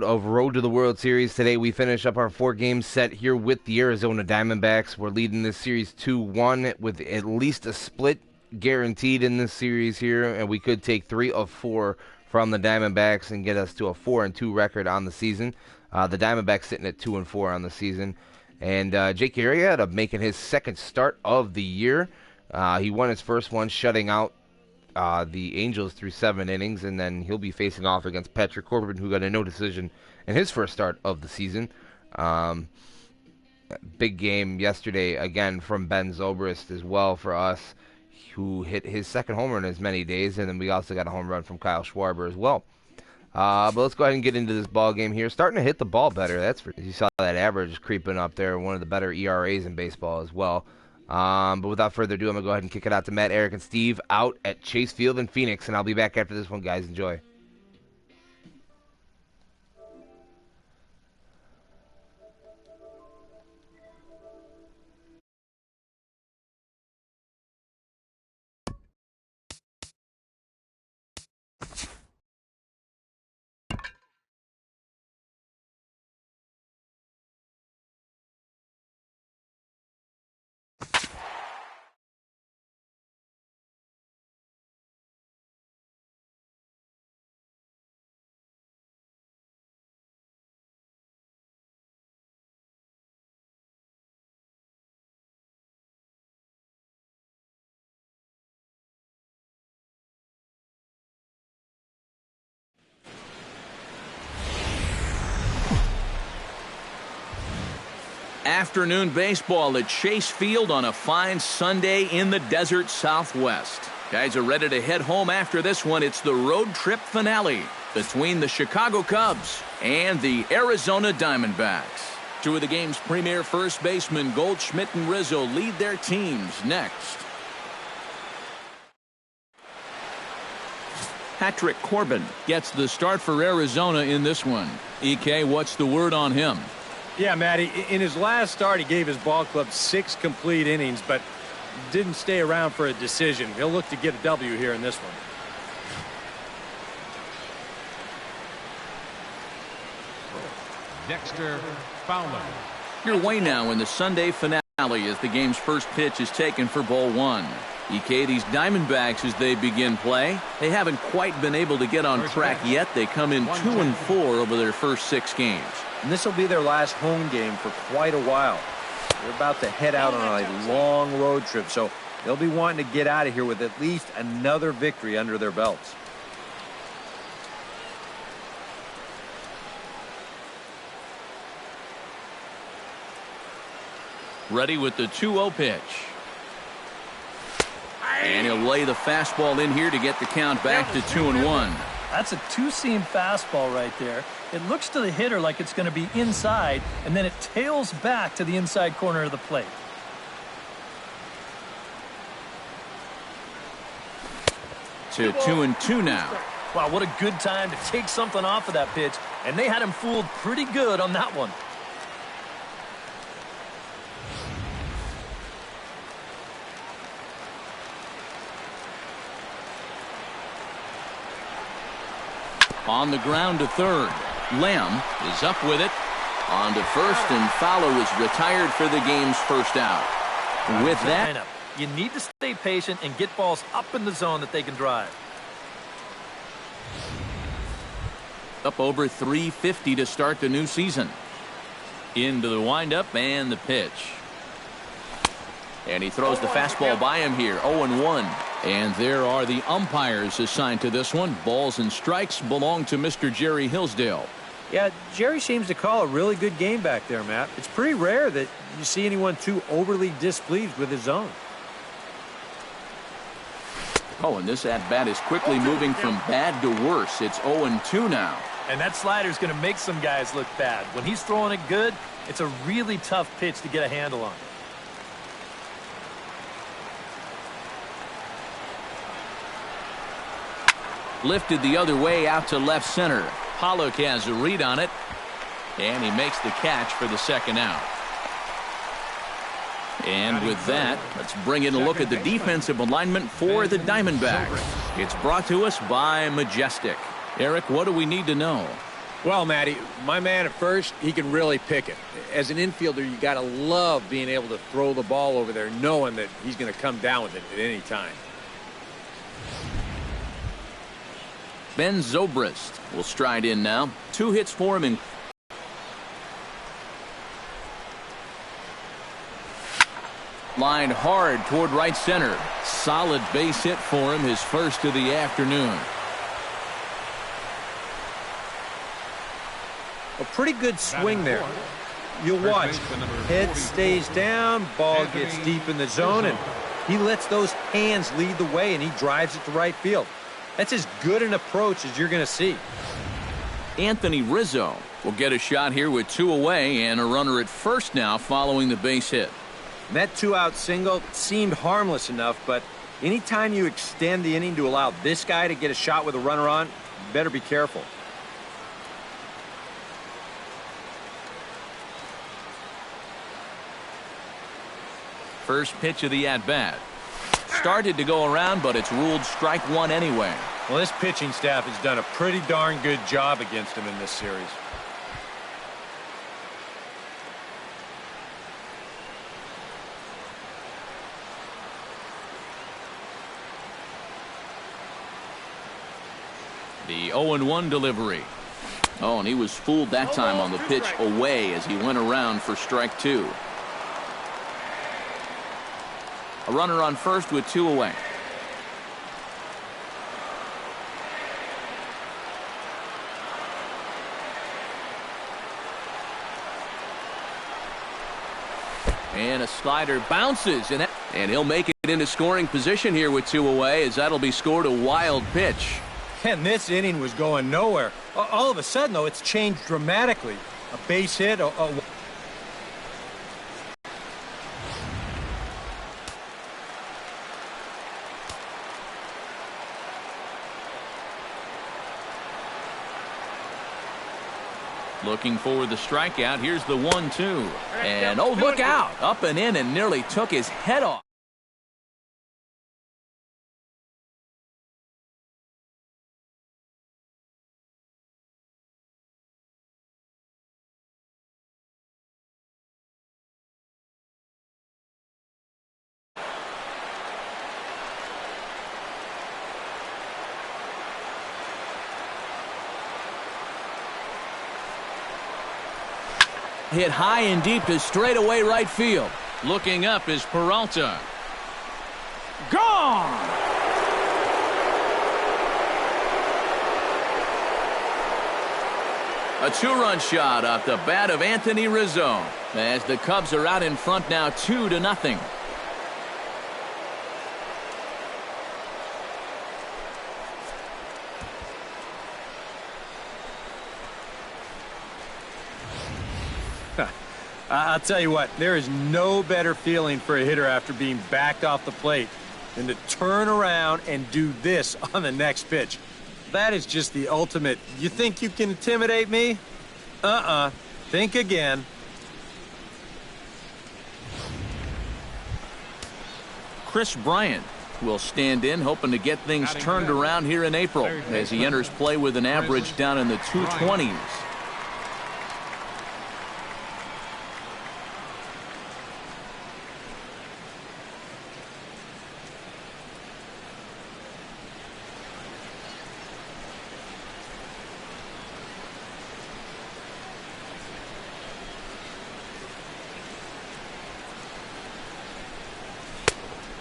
Of Road to the World Series. Today we finish up our 4-game set here with the Arizona Diamondbacks. We're leading this series 2-1 with at least a split guaranteed in this series here, and we could take 3 of 4 from the Diamondbacks and get us to a 4-2 record on the season. The Diamondbacks sitting at 2-4 on the season, and Jake Arrieta making his second start of the year. He won his first one, shutting out the Angels through 7 innings, and then he'll be facing off against Patrick Corbin, who got a no decision in his first start of the season. Big game yesterday again from Ben Zobrist as well for us, who hit his second homer in as many days, and then we also got a home run from Kyle Schwarber as well. But let's go ahead and get into this ball game here. Starting to hit the ball better. You saw that average creeping up there, one of the better ERAs in baseball as well. But without further ado, I'm going to go ahead and kick it out to Matt, Eric, and Steve out at Chase Field in Phoenix, and I'll be back after this one, guys. Enjoy. Afternoon baseball at Chase Field on a fine Sunday in the desert Southwest. Guys are ready to head home after this one. It's the road trip finale between the Chicago Cubs and the Arizona Diamondbacks. Two of the game's premier first basemen, Goldschmidt and Rizzo, lead their teams next. Patrick Corbin gets the start for Arizona in this one. EK, what's the word on him? Yeah, Matty, in his last start, he gave his ball club 6 complete innings, but didn't stay around for a decision. He'll look to get a W here in this one. Dexter Fowler. Your way now in the Sunday finale as the game's first pitch is taken for ball 1. EK, these Diamondbacks, as they begin play, they haven't quite been able to get on track yet. They come in 2-4 over their first 6 games. And this will be their last home game for quite a while. They're about to head out on a long road trip, so they'll be wanting to get out of here with at least another victory under their belts. Ready with the 2-0 pitch. And he'll lay the fastball in here to get the count back to 2-1. That's a two-seam fastball right there. It looks to the hitter like it's going to be inside, and then it tails back to the inside corner of the plate. To 2-2 now. Wow, what a good time to take something off of that pitch, and they had him fooled pretty good on that one. On the ground to third. Lamb is up with it. On to first, and Fowler is retired for the game's first out. With that, you need to stay patient and get balls up in the zone that they can drive. up over 350 to start the new season. Into the windup and the pitch. And he throws the fastball by him here. 0-1. And there are the umpires assigned to this one. Balls and strikes belong to Mr. Jerry Hillsdale. Yeah, Jerry seems to call a really good game back there, Matt. It's pretty rare that you see anyone too overly displeased with his zone. Oh, and this at-bat is quickly moving from bad to worse. It's 0-2 now. And that slider's going to make some guys look bad. When he's throwing it good, it's a really tough pitch to get a handle on. Lifted the other way out to left center. Pollock has a read on it. And he makes the catch for the second out. And with that, let's bring in a look at the defensive alignment for the Diamondbacks. It's brought to us by Majestic. Eric, what do we need to know? Well, Matty, my man at first, he can really pick it. As an infielder, you got to love being able to throw the ball over there knowing that he's going to come down with it at any time. Ben Zobrist will stride in now. 2 hits for him in. Lined hard toward right center. Solid base hit for him, his first of the afternoon. A pretty good swing there. You'll watch. Head stays down, ball gets deep in the zone, and he lets those hands lead the way, and he drives it to right field. That's as good an approach as you're going to see. Anthony Rizzo will get a shot here with 2 away and a runner at first now following the base hit. That 2-out single seemed harmless enough, but anytime you extend the inning to allow this guy to get a shot with a runner on, you better be careful. First pitch of the at-bat. Started to go around, but it's ruled strike 1 anyway. Well, this pitching staff has done a pretty darn good job against him in this series. The 0-1 delivery. Oh, and he was fooled that time on the pitch away as he went around for strike 2. A runner on first with 2 away. And a slider bounces, and he'll make it into scoring position here with 2 away, as that'll be scored a wild pitch. And this inning was going nowhere. All of a sudden, though, it's changed dramatically. A base hit, Looking for the strikeout. Here's the 1-2. And, oh, look out. Up and in and nearly took his head off. Hit high and deep to straightaway right field. Looking up is Peralta. Gone! A 2-run shot off the bat of Anthony Rizzo, as the Cubs are out in front now 2-0. I'll tell you what, there is no better feeling for a hitter after being backed off the plate than to turn around and do this on the next pitch. That is just the ultimate. You think you can intimidate me? Think again. Chris Bryant will stand in, hoping to get things turned around here in April as he enters play with an average down in the 220s.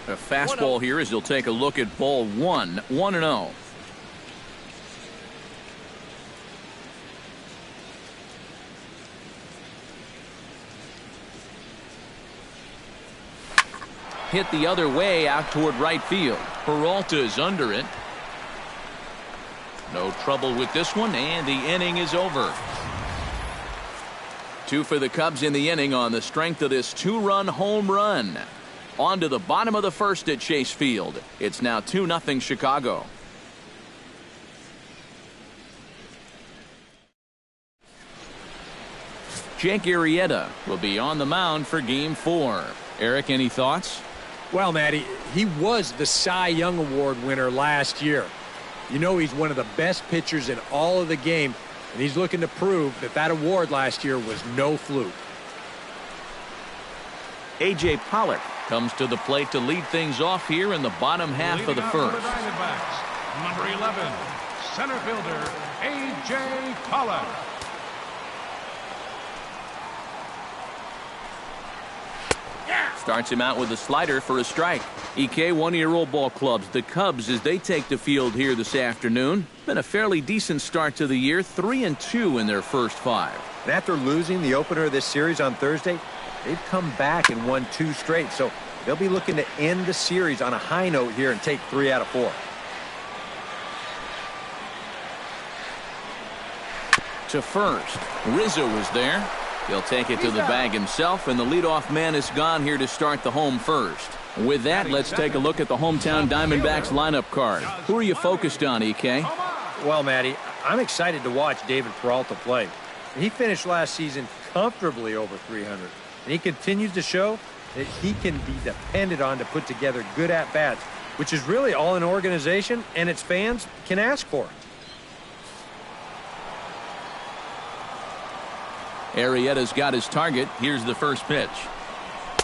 A fastball here as he'll take a look at ball 1, 1-0. Hit the other way out toward right field. Peralta is under it. No trouble with this one, and the inning is over. 2 for the Cubs in the inning on the strength of this 2-run home run. On to the bottom of the first at Chase Field. It's now 2-0 Chicago. Jake Arrieta will be on the mound for Game 4. Eric, any thoughts? Well, Matty, he was the Cy Young Award winner last year. You know he's one of the best pitchers in all of the game, And he's looking to prove that that award last year was no fluke. A.J. Pollock comes to the plate to lead things off here in the bottom half of the first. Number 11, center fielder A.J. Pollock. Starts him out with a slider for a strike. EK, one-year-old ball clubs, the Cubs, as they take the field here this afternoon. Been a fairly decent start to the year, 3-2 in their first 5. And after losing the opener of this series on Thursday, they've come back and won 2 straight. So they'll be looking to end the series on a high note here and take 3 out of 4. To first, Rizzo is there. He'll take it to the bag himself, and the leadoff man is gone here to start the home first. With that, let's take a look at the hometown Diamondbacks lineup card. Who are you focused on, EK? Well, Matty, I'm excited to watch David Peralta play. He finished last season comfortably over 300, and he continues to show that he can be depended on to put together good at-bats, which is really all an organization and its fans can ask for. Arrieta's got his target. Here's the first pitch.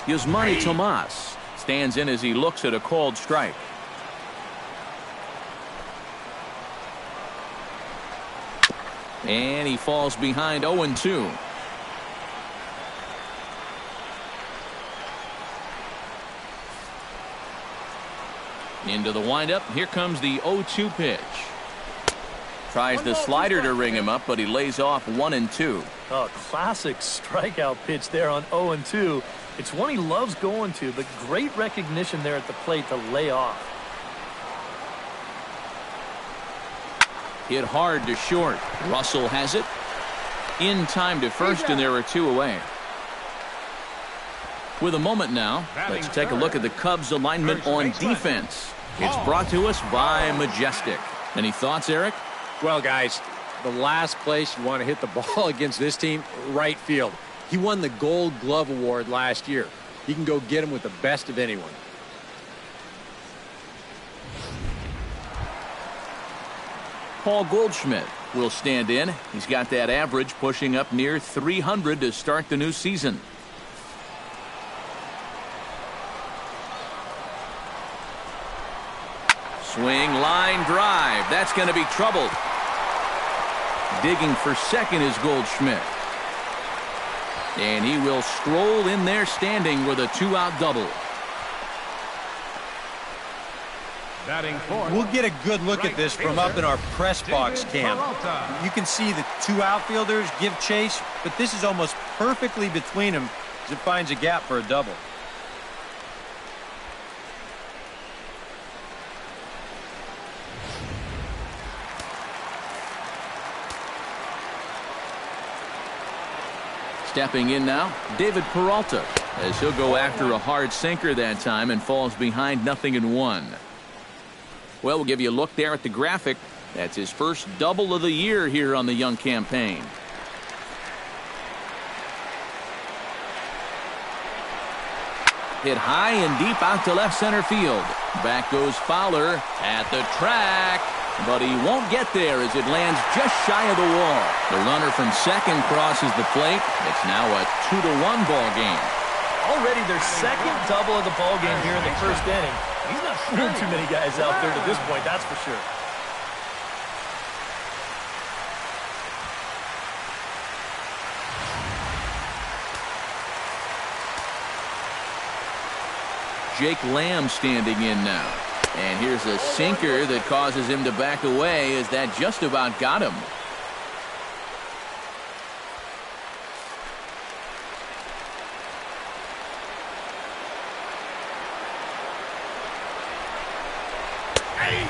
Yasmani Tomas stands in as he looks at a called strike. And he falls behind 0-2. Into the windup. Here comes the 0-2 pitch. Tries the slider to ring him up, but he lays off 1-2. Oh, classic strikeout pitch there on 0-2. It's one he loves going to, but great recognition there at the plate to lay off. Hit hard to short. Russell has it. In time to first, and there are 2 away. With a moment now, let's take a look at the Cubs alignment on defense. It's brought to us by Majestic. Any thoughts, Eric? Well, guys, the last place you want to hit the ball against this team, right field. He won the Gold Glove Award last year. He can go get him with the best of anyone. Paul Goldschmidt will stand in. He's got that average pushing up near 300 to start the new season. Swing, line drive. That's going to be troubled. Digging for second is Goldschmidt. And he will stroll in there standing with a 2-out double. We'll get a good look at this from up in our press box cam. You can see the 2 outfielders give chase, but this is almost perfectly between them as it finds a gap for a double. Stepping in now, David Peralta, as he'll go after a hard sinker that time and falls behind 0-1. Well, we'll give you a look there at the graphic. That's his first double of the year here on the young campaign. Hit high and deep out to left center field. Back goes Fowler at the track. But he won't get there as it lands just shy of the wall. The runner from second crosses the plate. It's now a 2-1 ball game. Already their second double of the ball game here in the first inning. He's not fooling too many guys out there to this point, that's for sure. Jake Lamb standing in now. And here's a sinker that causes him to back away as that just about got him.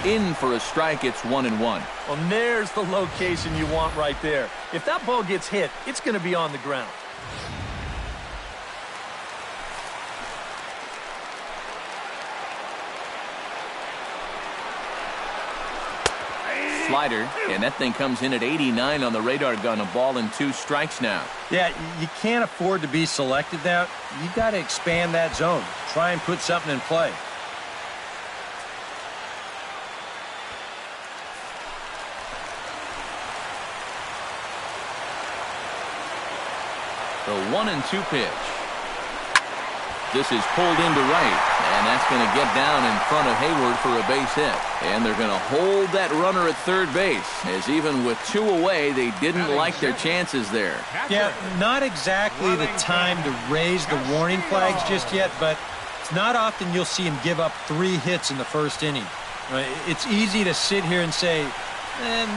In for a strike, it's 1-1. Well, there's the location you want right there. If that ball gets hit, it's going to be on the ground. Slider, and that thing comes in at 89 on the radar gun. A ball and 2 strikes now. Yeah, you can't afford to be selected now. You got to expand that zone. Try and put something in play. The 1-2 pitch. This is pulled into right, and that's going to get down in front of Hayward for a base hit. And they're going to hold that runner at third base, as even with 2 away, they didn't like their chances there. Yeah, not exactly the time to raise the warning flags just yet, but it's not often you'll see him give up 3 hits in the first inning. It's easy to sit here and say,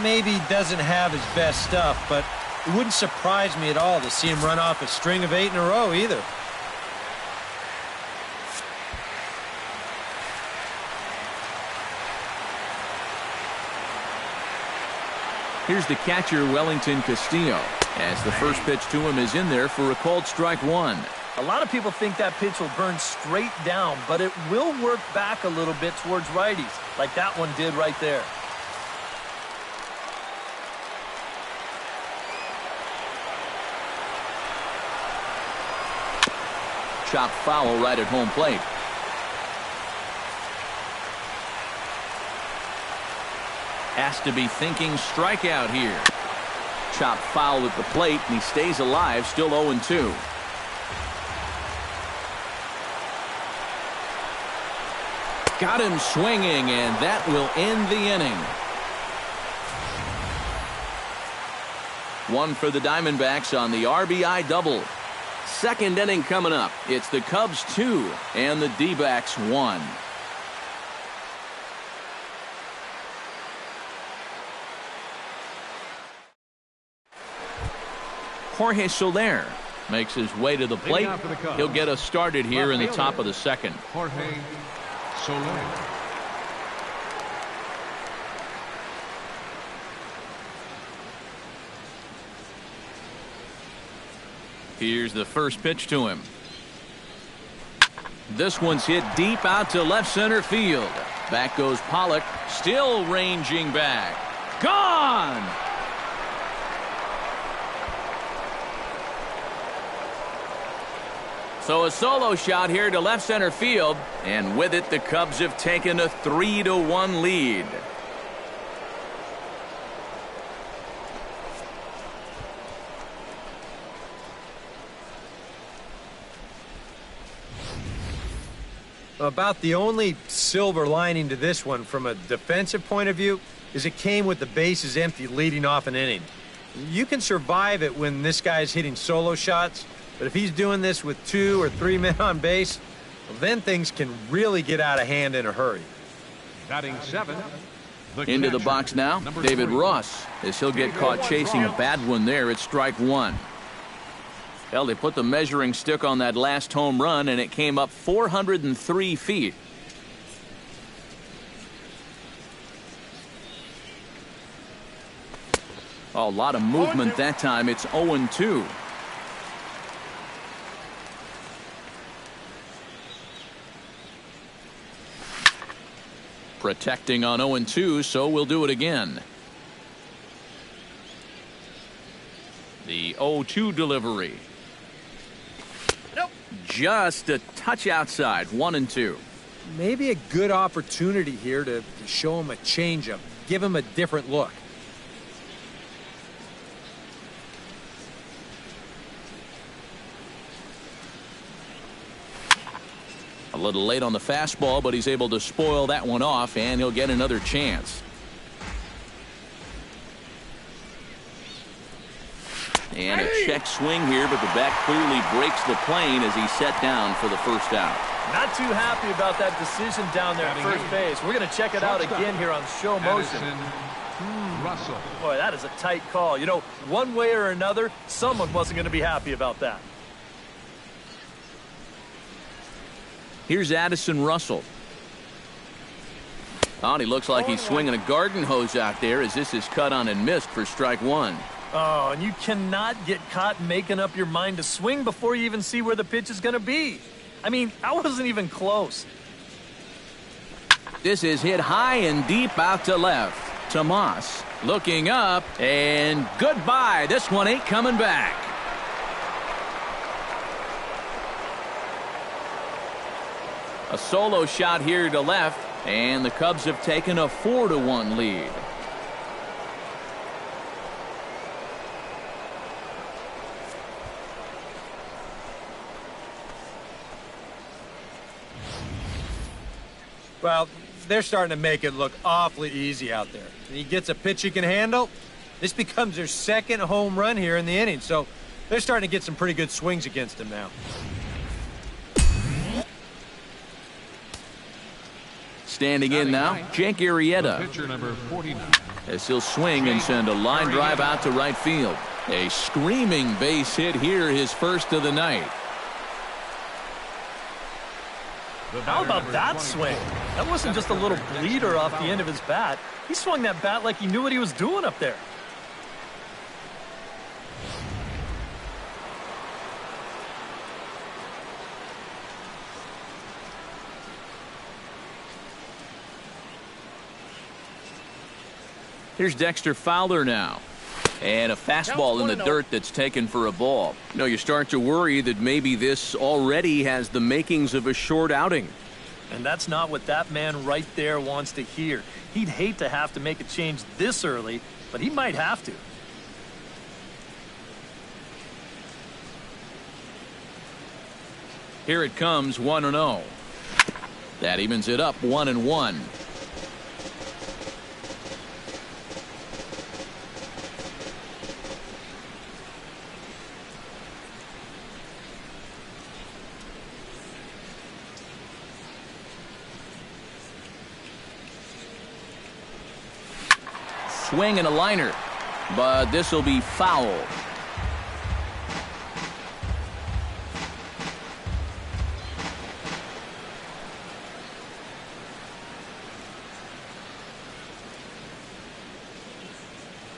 maybe he doesn't have his best stuff, but it wouldn't surprise me at all to see him run off a string of 8 in a row either. Here's the catcher, Wellington Castillo, as the first pitch to him is in there for a called strike 1. A lot of people think that pitch will burn straight down, but it will work back a little bit towards righties, like that one did right there. Chopped foul right at home plate. Has to be thinking strikeout here. Chopped foul at the plate, and he stays alive, still 0-2. Got him swinging, and that will end the inning. 1 for the Diamondbacks on the RBI double. Second inning coming up. It's the Cubs 2 and the D-backs 1. Jorge Soler makes his way to the plate. He'll get us started here in the top of the second. Jorge Soler. Here's the first pitch to him. This one's hit deep out to left center field. Back goes Pollock, still ranging back. Gone! So a solo shot here to left center field, and with it the Cubs have taken a 3-1 lead. About the only silver lining to this one from a defensive point of view is it came with the bases empty leading off an inning. You can survive it when this guy's hitting solo shots, but if he's doing this with 2 or 3 men on base, well, then things can really get out of hand in a hurry. Batting 7. Into the box now, David Ross, as he'll get caught chasing a bad one there at strike 1. Well, they put the measuring stick on that last home run, and it came up 403 feet. Oh, a lot of movement that time. It's 0-2. Protecting on 0-2, so we'll do it again. The 0-2 delivery. Nope. Just a touch outside, 1-2. Maybe a good opportunity here to show him a changeup, give him a different look. A little late on the fastball, but he's able to spoil that one off, and he'll get another chance. And a check swing here, but the bat clearly breaks the plane as he's set down for the first out. Not too happy about that decision down there at first base. We're going to check it out again here on show motion. Russell. Boy, that is a tight call. You know, one way or another, someone wasn't going to be happy about that. Here's Addison Russell. Oh, and he looks like he's swinging a garden hose out there as this is cut on and missed for strike 1. Oh, and you cannot get caught making up your mind to swing before you even see where the pitch is going to be. I mean, I wasn't even close. This is hit high and deep out to left. Tomas looking up, and goodbye. This one ain't coming back. A solo shot here to left, and the Cubs have taken a 4-1 lead. Well, they're starting to make it look awfully easy out there. He gets a pitch he can handle. This becomes their second home run here in the inning, so they're starting to get some pretty good swings against him now. Standing in now, Jake Arrieta. Pitcher number 49. As he'll swing and send a line drive out to right field. A screaming base hit here, his first of the night. How about that swing? That wasn't just a little bleeder off the end of his bat. He swung that bat like he knew what he was doing up there. Here's Dexter Fowler now. And a fastball in the dirt that's taken for a ball. You know, you start to worry that maybe this already has the makings of a short outing. And that's not what that man right there wants to hear. He'd hate to have to make a change this early, but he might have to. Here it comes, 1-0. That evens it up, 1-1. Swing and a liner, but this will be foul.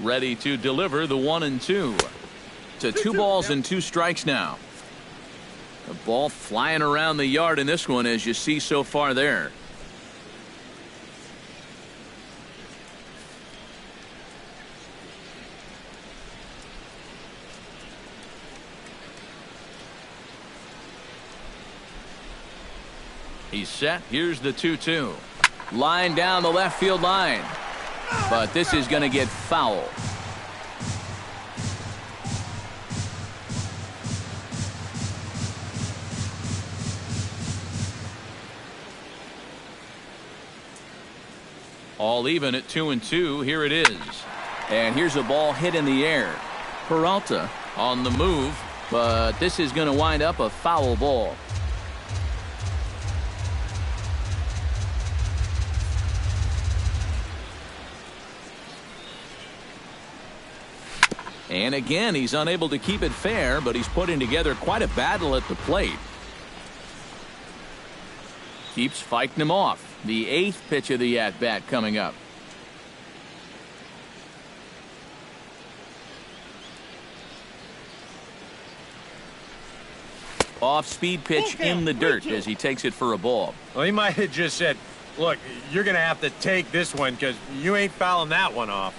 Ready to deliver the 1-2. To 2 balls and 2 strikes now. The ball flying around the yard in this one, as you see so far there. He's set. Here's the 2-2. Line down the left field line. But this is going to get foul. All even at 2-2. Here it is. And here's a ball hit in the air. Peralta on the move, but this is going to wind up a foul ball. And again, he's unable to keep it fair, but he's putting together quite a battle at the plate. Keeps fighting him off. The 8th pitch of the at-bat coming up. Off-speed pitch in the dirt as he takes it for a ball. Well, he might have just said, look, you're going to have to take this one because you ain't fouling that one off.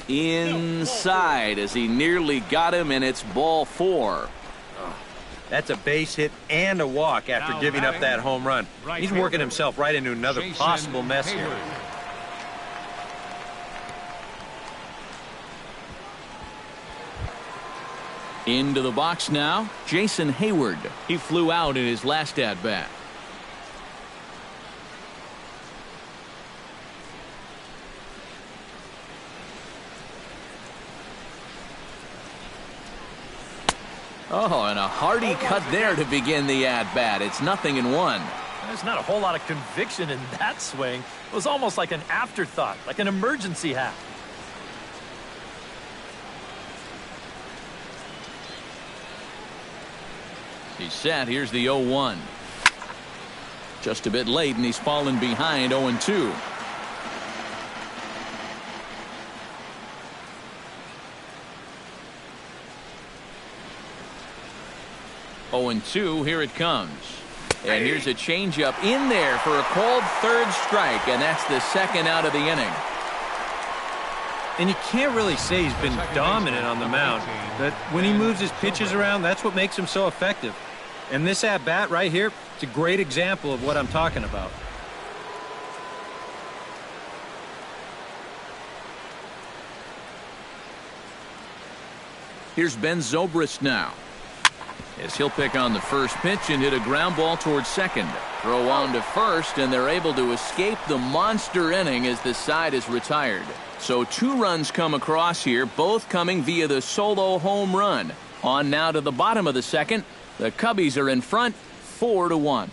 Inside as he nearly got him, and it's ball 4. That's a base hit and a walk after giving up that home run. He's working himself right into another possible mess here. Into the box now, Jason Hayward. He flew out in his last at-bat. Oh, and a hearty cut there to begin the at-bat. It's 0-1. There's not a whole lot of conviction in that swing. It was almost like an afterthought, like an emergency hack. He's set. Here's the 0-1. Just a bit late, and he's fallen behind 0-2. Here it comes. And here's a changeup in there for a called 3rd strike, and that's the 2nd out of the inning. And you can't really say he's been dominant on the mound, but when he moves his pitches around, that's what makes him so effective. And this at-bat right here, it's a great example of what I'm talking about. Here's Ben Zobrist now, as he'll pick on the first pitch and hit a ground ball towards second. Throw on to first, and they're able to escape the monster inning as the side is retired. So 2 runs come across here, both coming via the solo home run. On now to the bottom of the second. The Cubbies are in front, 4-1.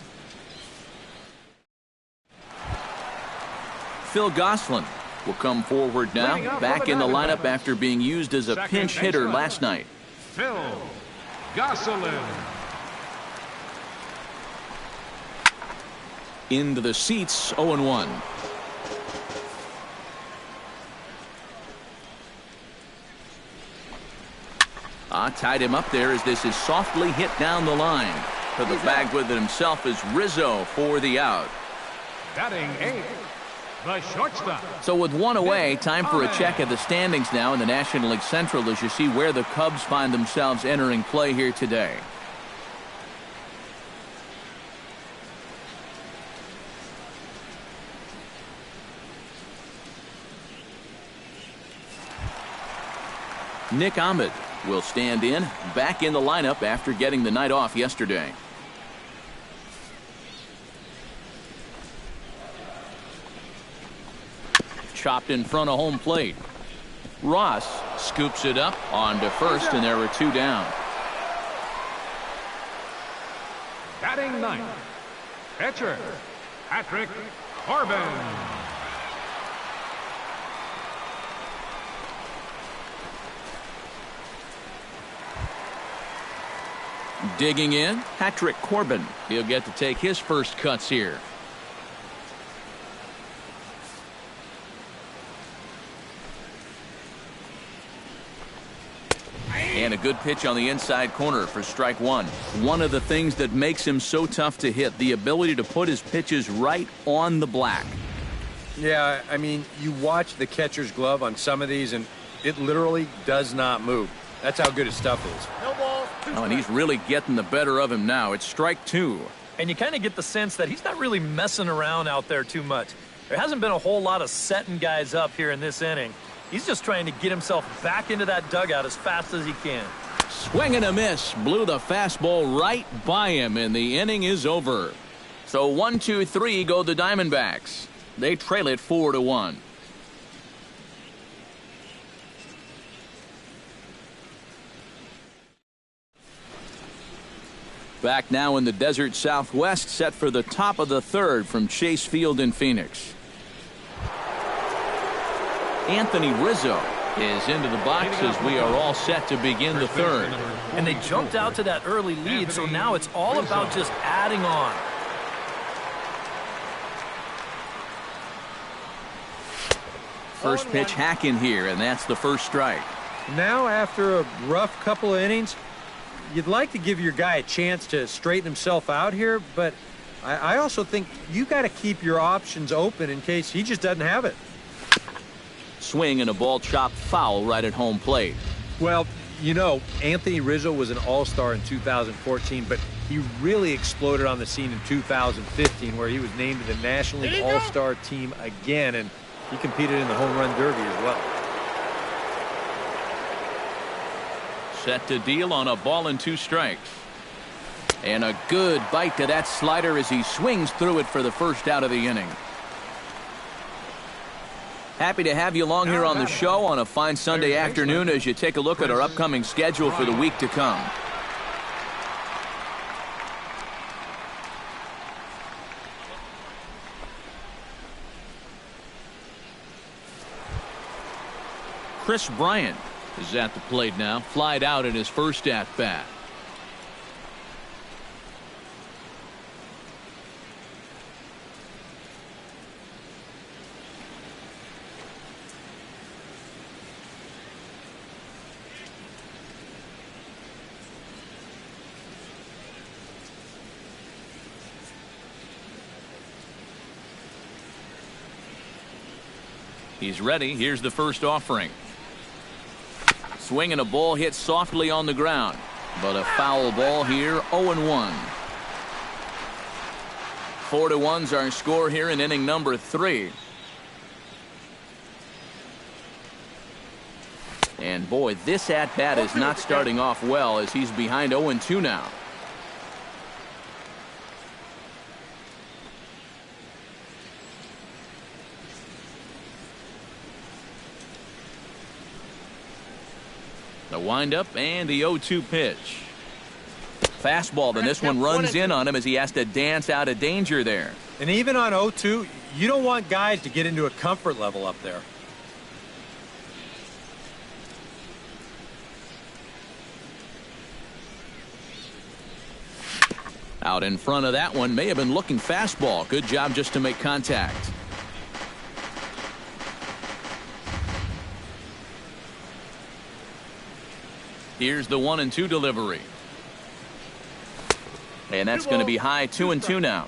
Phil Gosselin will come forward now, back in the lineup after being used as a pinch hitter last night. Phil Gosselin. Into the seats, 0-1. Tied him up there as this is softly hit down the line. To the bag with it himself is Rizzo for the out. Batting 8, the shortstop. So with 1 away, time for a check at the standings now in the National League Central as you see where the Cubs find themselves entering play here today. Nick Ahmed will stand in, back in the lineup after getting the night off yesterday. Chopped in front of home plate. Ross scoops it up on to first, and there were 2 down. Batting 9, pitcher Patrick Corbin. Digging in, Patrick Corbin. He'll get to take his first cuts here. And a good pitch on the inside corner for strike 1. One of the things that makes him so tough to hit, the ability to put his pitches right on the black. Yeah, I mean, you watch the catcher's glove on some of these, and it literally does not move. That's how good his stuff is. Oh, and he's really getting the better of him now. It's strike 2. And you kind of get the sense that he's not really messing around out there too much. There hasn't been a whole lot of setting guys up here in this inning. He's just trying to get himself back into that dugout as fast as he can. Swing and a miss. Blew the fastball right by him, and the inning is over. So 1, 2, 3 go the Diamondbacks. They trail it 4-1. Back now in the desert Southwest, set for the top of the third from Chase Field in Phoenix. Anthony Rizzo is into the box as we are all set to begin the third. And they jumped out to that early lead, so now it's all about just adding on. First pitch hacking here, and that's the first strike. Now, after a rough couple of innings, you'd like to give your guy a chance to straighten himself out here, but I also think you got to keep your options open in case he just doesn't have it. Swing and a ball chopped foul right at home plate. Well, you know, Anthony Rizzo was an all-star in 2014, but he really exploded on the scene in 2015, where he was named to the National League All-Star team again, and he competed in the home run derby as well. Set to deal on a ball and 2 strikes. And a good bite to that slider as he swings through it for the first out of the inning. Happy to have you along here on the show on a fine Sunday afternoon as you take a look at our upcoming schedule for the week to come. Chris Bryant is at the plate now, flied out in his first at-bat. He's ready. Here's the first offering. Swing and a ball hit softly on the ground, but a foul ball here. 0-1. 4-1's our score here in inning number 3. And boy, this at-bat is not starting off well as he's behind 0-2 now. The windup and the 0-2 pitch. Fastball, then this one runs in on him as he has to dance out of danger there. And even on 0-2, you don't want guys to get into a comfort level up there. Out in front of that one, may have been looking fastball. Good job just to make contact. Here's the 1-2 delivery. And that's going to be high, 2-2 now.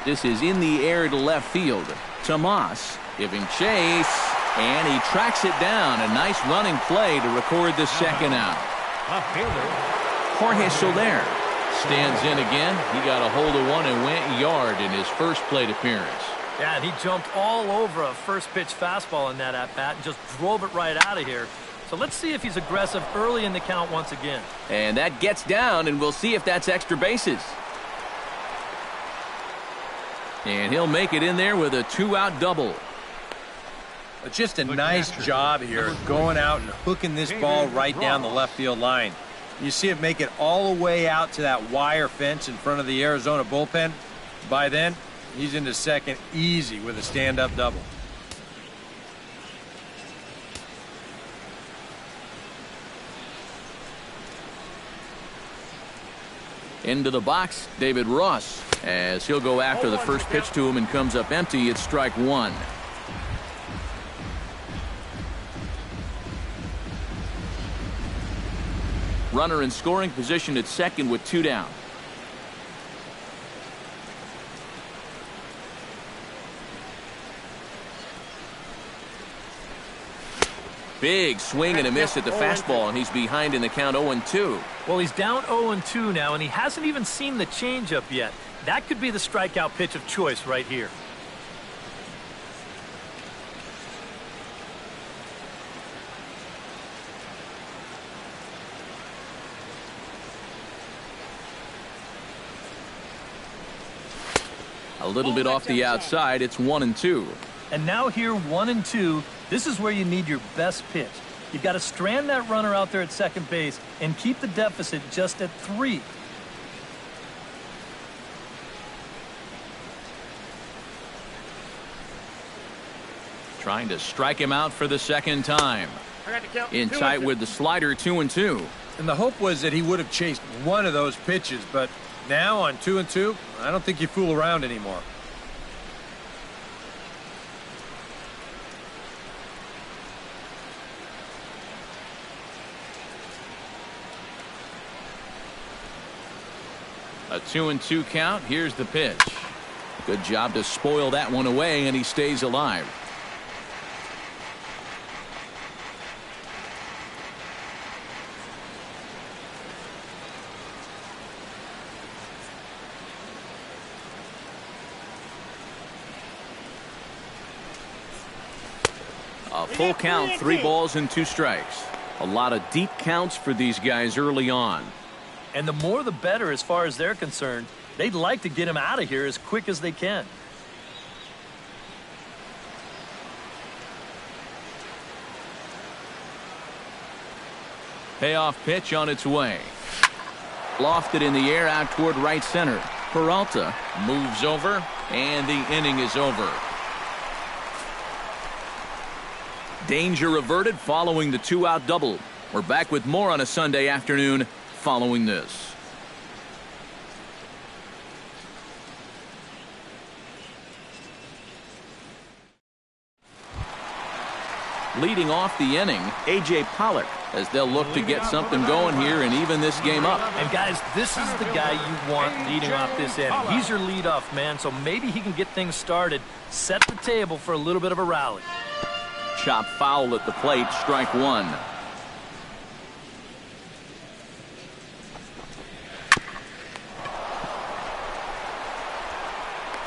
This is in the air to left field. Tomas giving chase, and he tracks it down. A nice running play to record the second out. Left fielder. Jorge Soler stands in again. He got a hold of one and went yard in his first plate appearance. Yeah, and he jumped all over a first pitch fastball in that at-bat and just drove it right out of here. So let's see if he's aggressive early in the count once again. And that gets down, and we'll see if that's extra bases. And he'll make it in there with a 2-out double. Just a nice job here going out and hooking this ball right down the left field line. You see it make it all the way out to that wire fence in front of the Arizona bullpen. By then, he's into second easy with a stand-up double. Into the box, David Ross, as he'll go after the first pitch to him and comes up empty. It's strike one. Runner in scoring position at second with 2 down. Big swing and a miss at the fastball, and he's behind in the count 0-2. Well, he's down 0-2 now, and he hasn't even seen the changeup yet. That could be the strikeout pitch of choice right here. A little bit off the outside. It's 1-2. And now here, 1-2. This is where you need your best pitch. You've got to strand that runner out there at second base and keep the deficit just at 3. Trying to strike him out for the second time. In tight with the slider, 2-2. And the hope was that he would have chased one of those pitches, but now on 2-2, I don't think you fool around anymore. A 2-2 count. Here's the pitch. Good job to spoil that one away, and he stays alive. A full count, 3 balls and 2 strikes. A lot of deep counts for these guys early on. And the more the better as far as they're concerned. They'd like to get him out of here as quick as they can. Payoff pitch on its way. Lofted in the air out toward right center. Peralta moves over, and the inning is over. Danger averted following the 2-out double. We're back with more on a Sunday afternoon following this. Leading off the inning, A.J. Pollock, as they'll look to get something going here and even this game up. And guys, this is the guy you want leading off this inning. He's your leadoff man, so maybe he can get things started, set the table for a little bit of a rally. Chop foul at the plate, strike one.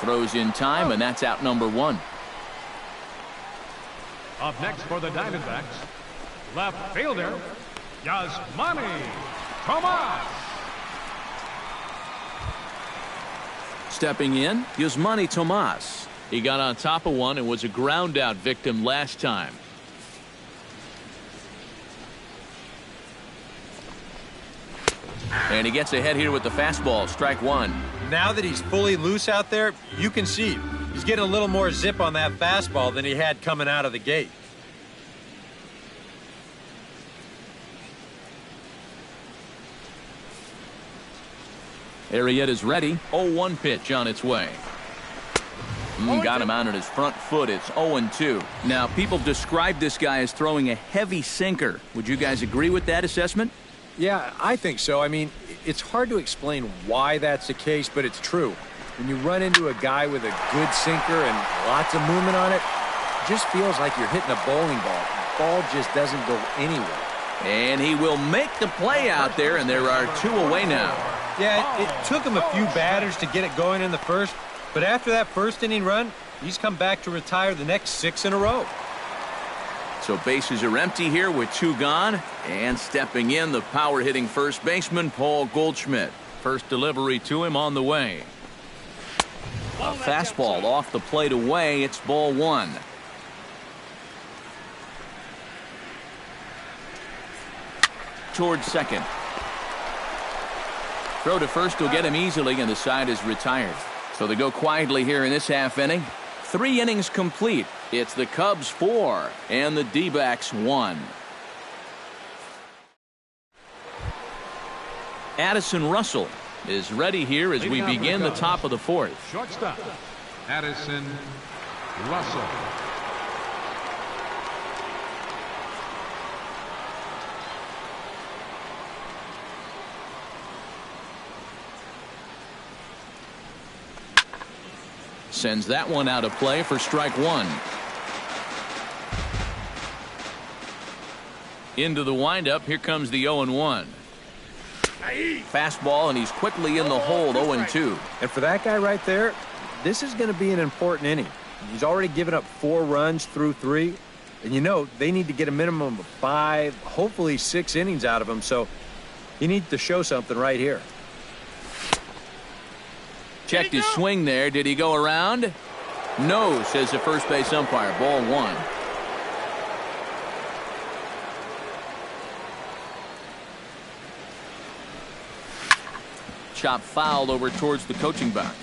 throws in time, and that's out number 1. Up next for the Diamondbacks, left fielder, Yasmani Tomas. Stepping in, Yasmani Tomas. He got on top of one and was a ground out victim last time. And he gets ahead here with the fastball, strike 1. Now that he's fully loose out there, you can see he's getting a little more zip on that fastball than he had coming out of the gate. Arrieta's ready. 0-1 pitch on its way. Got him out on his front foot. It's 0-2. Now, people describe this guy as throwing a heavy sinker. Would you guys agree with that assessment? Yeah, I think so. I mean, it's hard to explain why that's the case, but it's true. When you run into a guy with a good sinker and lots of movement on it, it just feels like you're hitting a bowling ball. The ball just doesn't go anywhere. And he will make the play out there, and there are 2 away now. Yeah, it took him a few batters to get it going in the first, but after that first inning run, he's come back to retire the next 6 in a row. So bases are empty here with 2 gone. And stepping in, the power-hitting first baseman, Paul Goldschmidt. First delivery to him on the way. A fastball off the plate away. It's ball 1. Towards second. Throw to first will get him easily, and the side is retired. So they go quietly here in this half inning. 3 innings complete. It's the Cubs 4 and the D-backs 1. Addison Russell is ready here as we begin the top of the 4th. Shortstop, Addison Russell. Sends that one out of play for strike 1. Into the windup. Here comes the 0-1. Fastball, and he's quickly in the hole. 0-2. And for that guy right there, this is going to be an important inning. He's already given up 4 runs through 3. And you know, they need to get a minimum of 5, hopefully 6 innings out of him. So he needs to show something right here. Checked his swing there. Did he go around? No, says the first base umpire. Ball 1. Chop foul over towards the coaching box.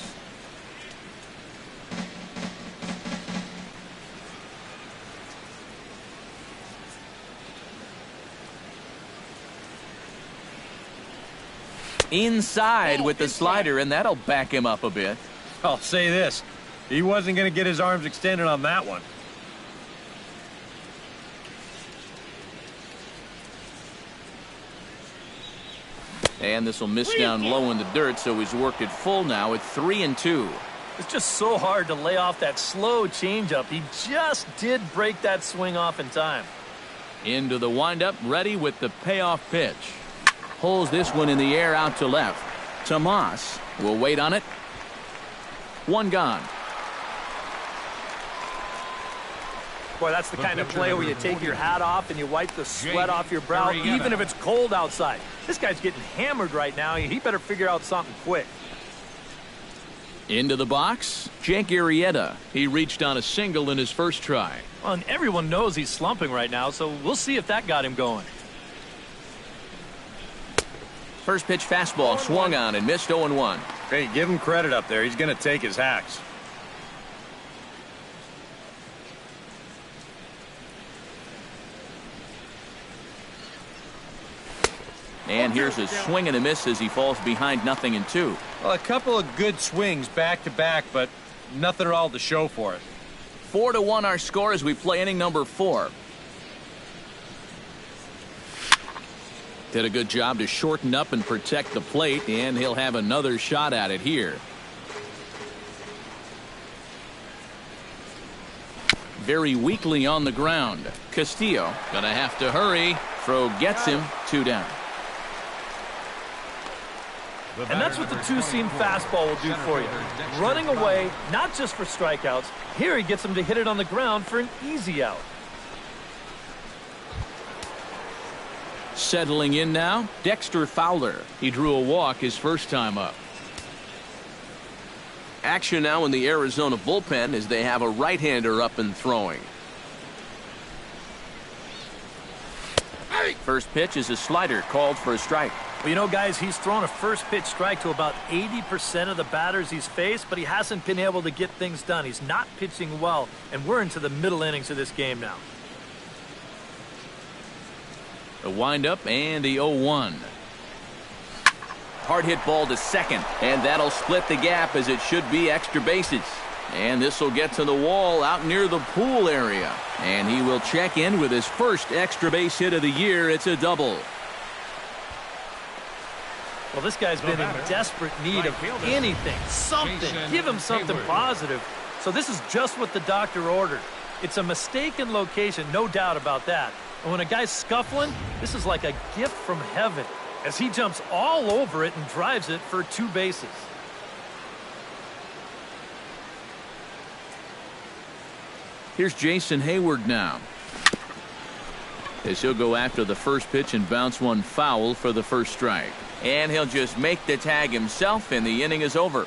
Inside with the slider, and that'll back him up a bit. I'll say this. He wasn't going to get his arms extended on that one. And this will miss down low in the dirt, so he's worked it full now at 3-2. It's just so hard to lay off that slow changeup. He just did break that swing off in time. Into the windup, ready with the payoff pitch. Pulls this one in the air out to left. Tomas will wait on it. 1 gone. Boy, that's the kind of play where you take your hat off and you wipe the sweat off your brow, even if it's cold outside. This guy's getting hammered right now. He better figure out something quick. Into the box, Jake Arrieta. He reached on a single in his first try. Well, and everyone knows he's slumping right now, so we'll see if that got him going. First pitch fastball swung on and missed. 0-1. Hey, give him credit up there. He's going to take his hacks. And here's a swing and a miss as he falls behind 0-2. Well, a couple of good swings back-to-back, but nothing at all to show for it. 4-1 our score as we play inning number 4. Did a good job to shorten up and protect the plate, and he'll have another shot at it here. Very weakly on the ground. Castillo gonna have to hurry. Throw gets him. 2 down. And that's what the two-seam fastball will do for you. Running away, not just for strikeouts. Here he gets him to hit it on the ground for an easy out. Settling in now, Dexter Fowler. He drew a walk his first time up. Action now in the Arizona bullpen as they have a right-hander up and throwing. First pitch is a slider called for a strike. Well, you know, guys, he's thrown a first pitch strike to about 80% of the batters he's faced, but he hasn't been able to get things done. He's not pitching well, and we're into the middle innings of this game now. The windup and the 0-1. Hard hit ball to second, and that'll split the gap as it should be extra bases. And this will get to the wall out near the pool area. And he will check in with his first extra base hit of the year. It's a double. Well, this guy's been in desperate need of anything, something. Give him something positive. So this is just what the doctor ordered. It's a mistaken location, no doubt about that. And when a guy's scuffling, this is like a gift from heaven as he jumps all over it and drives it for 2 bases. Here's Jason Hayward now, as he'll go after the first pitch and bounce one foul for the first strike. And he'll just make the tag himself, and the inning is over.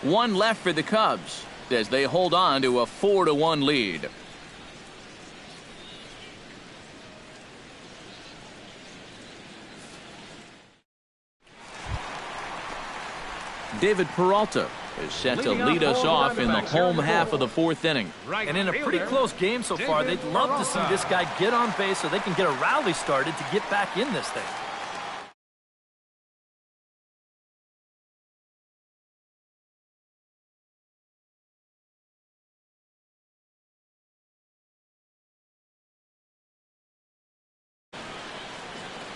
1 left for the Cubs as they hold on to a 4-1 lead. David Peralta is set to lead us off in the home half of the 4th inning. And in a pretty close game so far, they'd love to see this guy get on base so they can get a rally started to get back in this thing.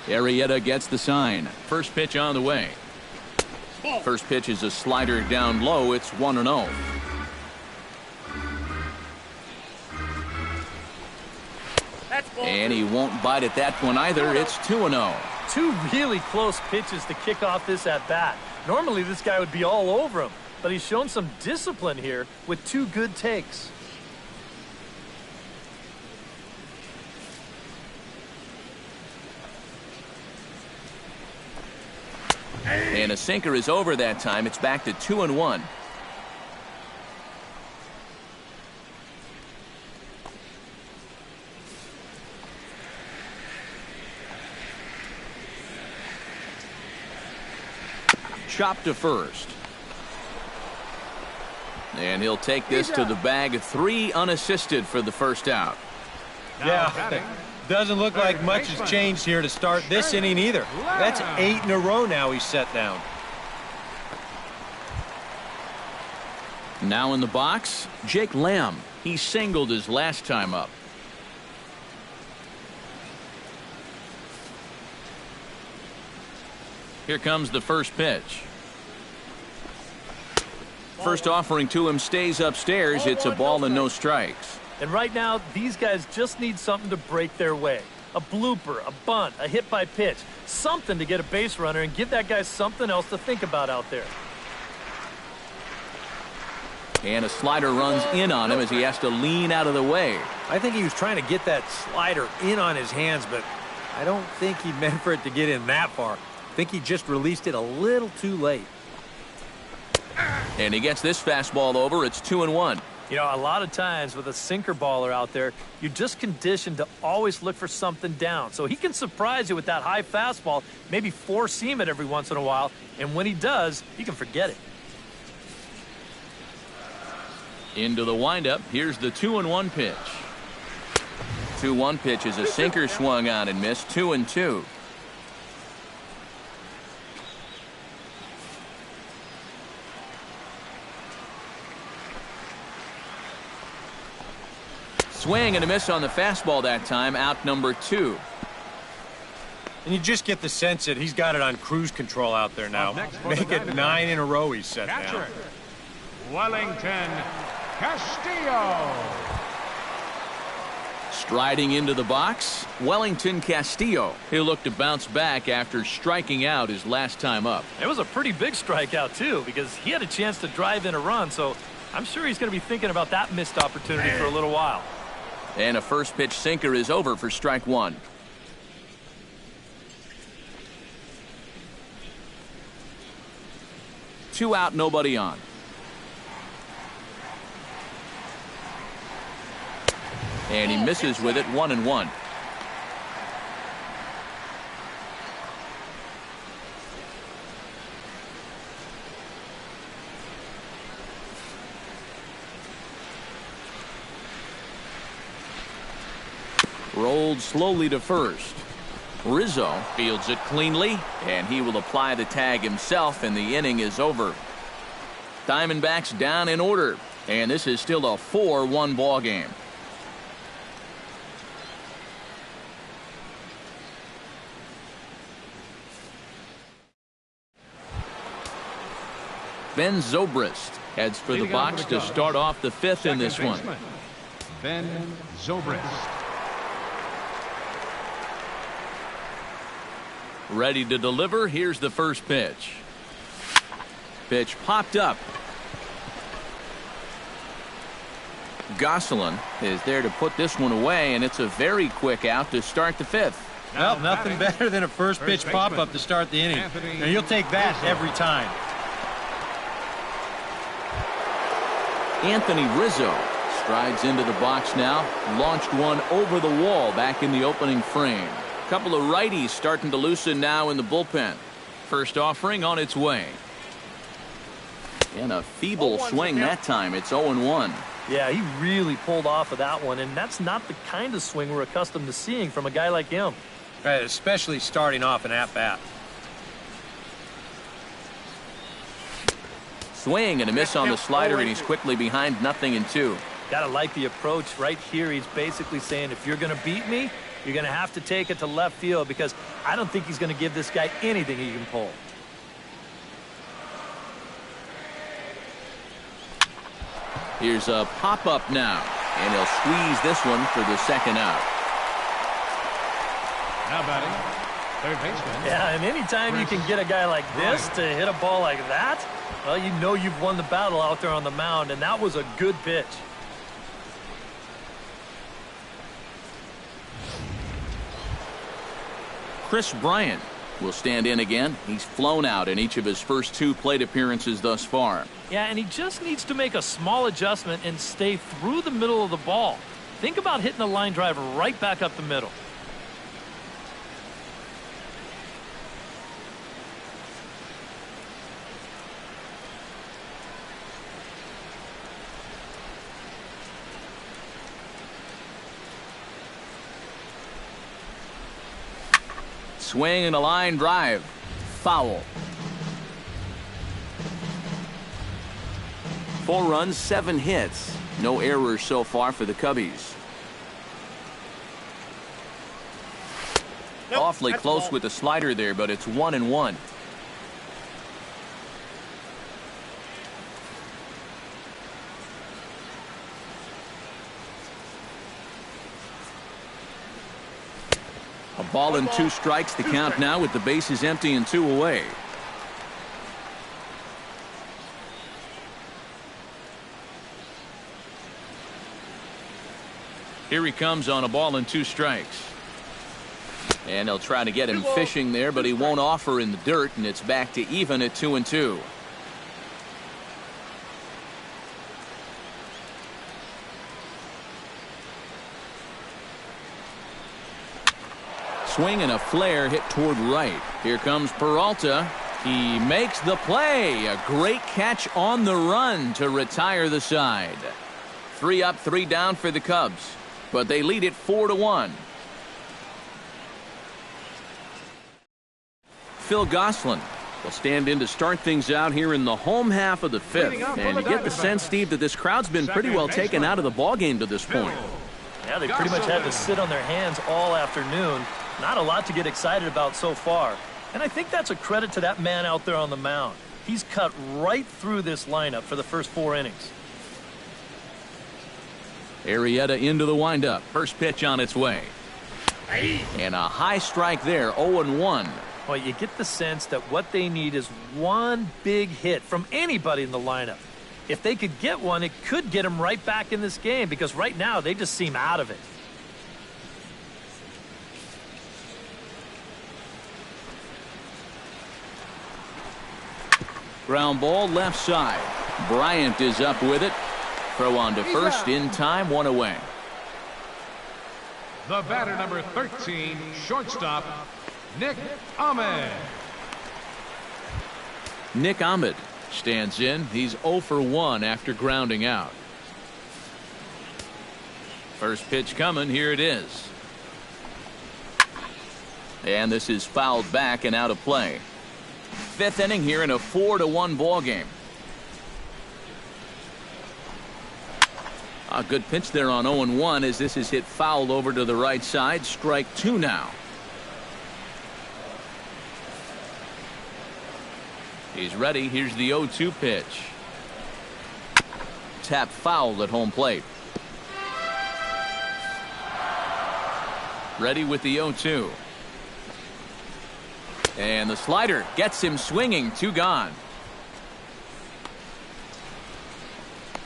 Arrieta gets the sign. First pitch on the way. First pitch is a slider down low. It's 1-0. And he won't bite at that one either. It's 2-0. 2 really close pitches to kick off this at-bat. Normally this guy would be all over him, but he's shown some discipline here with 2 good takes. And a sinker is over that time. It's back to 2-1. Chop to first. And he'll take this to the bag. 3 unassisted for the first out. Yeah. Doesn't look like much has changed here to start this inning either. That's 8 in a row now he's set down. Now in the box, Jake Lamb. He singled his last time up. Here comes the first pitch. First offering to him stays upstairs. It's a ball and no strikes. And right now, these guys just need something to break their way. A blooper, a bunt, a hit by pitch. Something to get a base runner and give that guy something else to think about out there. And a slider runs in on him as he has to lean out of the way. I think he was trying to get that slider in on his hands, but I don't think he meant for it to get in that far. I think he just released it a little too late. And he gets this fastball over. It's 2-1. You know, a lot of times with a sinker baller out there, you're just conditioned to always look for something down. So he can surprise you with that high fastball, maybe 4-seam it every once in a while, and when he does, you can forget it. Into the windup. Here's the 2-1 pitch. 2-1 pitch is a sinker swung on and missed. 2-2. Swing and a miss on the fastball that time. Out number 2. And you just get the sense that he's got it on cruise control out there now. Make it 9 in a row he's set down. Wellington Castillo. Striding into the box, Wellington Castillo. He'll look to bounce back after striking out his last time up. It was a pretty big strikeout, too, because he had a chance to drive in a run, so I'm sure he's going to be thinking about that missed opportunity for a little while. And a first pitch sinker is over for strike one. Two out, nobody on. And he misses with it, 1-1. Rolled slowly to first. Rizzo fields it cleanly, and he will apply the tag himself, and the inning is over. Diamondbacks down in order, and this is still a 4-1 ball game. Ben Zobrist heads for the box to start off the fifth in this one. Ben Zobrist. Ready to deliver. Here's the first pitch. Pitch popped up. Gosselin is there to put this one away, and it's a very quick out to start the fifth. Well, nothing better than a first pitch pop-up to start the inning. And you'll take that every time. Anthony Rizzo strides into the box now. Launched one over the wall back in the opening frame. Couple of righties starting to loosen now in the bullpen. First offering on its way. And a feeble swing that time. It's 0-1. Yeah, he really pulled off of that one, and that's not the kind of swing we're accustomed to seeing from a guy like him. Right, especially starting off an at-bat. Swing and a miss on the slider, and he's quickly behind 0-2. Gotta like the approach right here. He's basically saying, if you're gonna beat me, you're going to have to take it to left field, because I don't think he's going to give this guy anything he can pull. Here's a pop-up now, and he'll squeeze this one for the second out. Now batting, third baseman. Yeah, and anytime you can get a guy like this to hit a ball like that, well, you know you've won the battle out there on the mound, and that was a good pitch. Chris Bryant will stand in again. He's flown out in each of his first two plate appearances thus far. Yeah, and he just needs to make a small adjustment and stay through the middle of the ball. Think about hitting a line drive right back up the middle. Swing and a line drive. Foul. 4 runs, 7 hits. No errors so far for the Cubbies. Nope, awfully close with the slider there, but it's 1-1. A ball and 2 strikes, the count now with the bases empty and 2 away. Here he comes on a ball and 2 strikes. And they'll try to get him fishing there, but he won't offer in the dirt, and it's back to even at 2-2. Swing and a flare hit toward right. Here comes Peralta. He makes the play. A great catch on the run to retire the side. 3 up, 3 down for the Cubs, but they lead it 4-1. Phil Gosselin will stand in to start things out here in the home half of the 5th. And you get the sense, Steve, that this crowd's been pretty well taken out of the ballgame to this point. Yeah, they pretty much had to sit on their hands all afternoon. Not a lot to get excited about so far. And I think that's a credit to that man out there on the mound. He's cut right through this lineup for the first 4 innings. Arrieta into the windup. First pitch on its way. And a high strike there, 0-1. Well, you get the sense that what they need is one big hit from anybody in the lineup. If they could get one, it could get them right back in this game because right now they just seem out of it. Ground ball left side. Bryant is up with it. Throw on to first in time, 1 away. The batter, number 13, shortstop, Nick Ahmed. Nick Ahmed stands in. He's 0 for 1 after grounding out. First pitch coming. Here it is. And this is fouled back and out of play. Fifth inning here in a 4-1 ball game. A good pitch there on 0-1 as this is hit foul over to the right side. Strike 2 now. He's ready. Here's the 0-2 pitch. Tap foul at home plate. Ready with the 0-2. And the slider gets him swinging. 2 gone.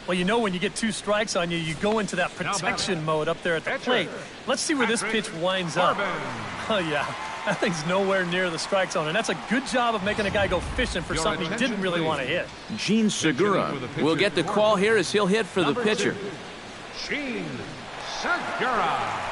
Well, you know when you get 2 strikes on you, you go into that protection mode up there at the plate. Let's see where this pitch winds up. Oh, yeah. That thing's nowhere near the strike zone, and that's a good job of making a guy go fishing for something he didn't really want to hit. Gene Segura will get the call here as he'll hit for the pitcher. Gene Segura.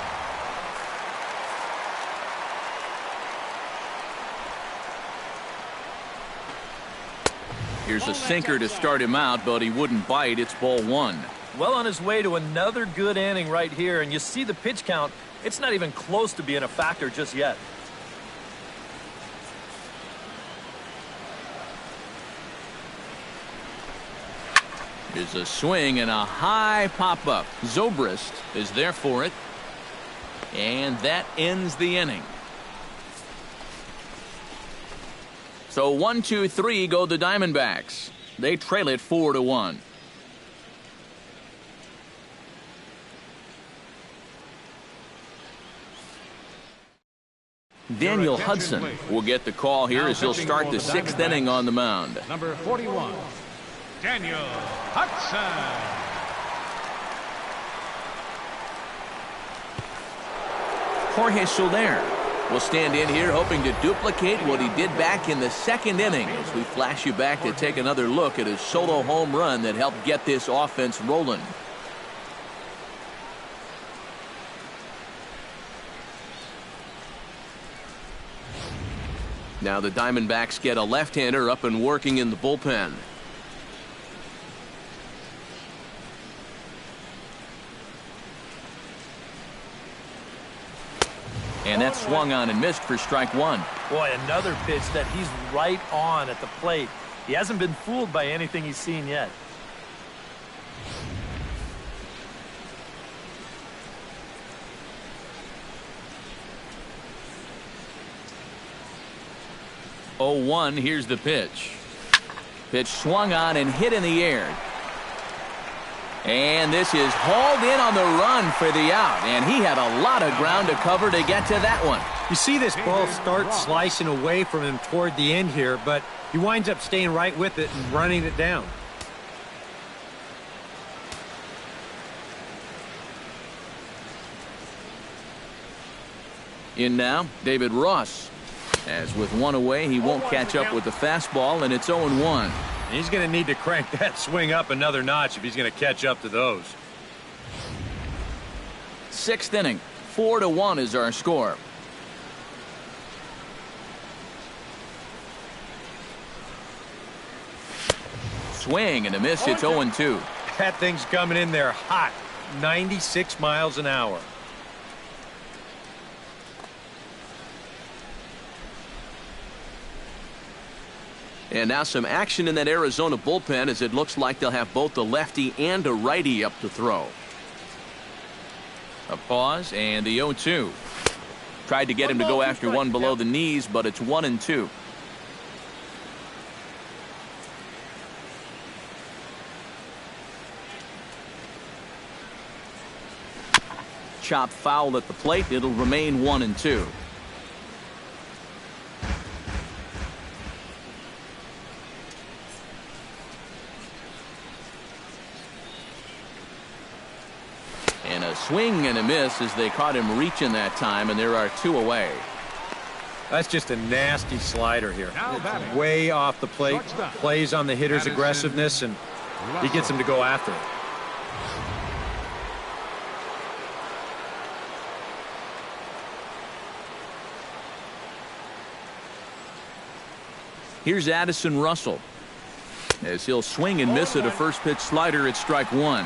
Here's a sinker to start him out, but he wouldn't bite. It's ball 1. Well on his way to another good inning right here, and you see the pitch count. It's not even close to being a factor just yet. Here's a swing and a high pop-up. Zobrist is there for it. And that ends the inning. So 1, 2, 3 go the Diamondbacks. They trail it 4-1. Daniel Hudson will get the call here as he'll start the 6th inning on the mound. Number 41, Daniel Hudson. Jorge Soler will stand in here hoping to duplicate what he did back in the 2nd inning as we flash you back to take another look at his solo home run that helped get this offense rolling. Now the Diamondbacks get a left-hander up and working in the bullpen. And that swung on and missed for strike 1. Boy, another pitch that he's right on at the plate. He hasn't been fooled by anything he's seen yet. Oh, 1, here's the pitch. Pitch swung on and hit in the air. And this is hauled in on the run for the out. And he had a lot of ground to cover to get to that one. You see this ball start slicing away from him toward the end here, but he winds up staying right with it and running it down. In now, David Ross. As with 1 away, he won't catch up with the fastball, and it's 0-1. He's going to need to crank that swing up another notch if he's going to catch up to those. 6th inning, 4-1 is our score. Swing and a miss. It's 0-2. That thing's coming in there hot, 96 miles an hour. And now some action in that Arizona bullpen as it looks like they'll have both a lefty and a righty up to throw. A pause and the 0-2. Tried to get him to go after one below the knees, but it's 1-2. chop foul at the plate. It'll remain 1-2. And a swing and a miss as they caught him reaching that time, and there are 2 away. That's just a nasty slider here. Now It's way off the plate. Plays on the hitter's aggressiveness, and he gets him to go after it. Here's Addison Russell as he'll swing and miss at a first pitch slider at strike 1.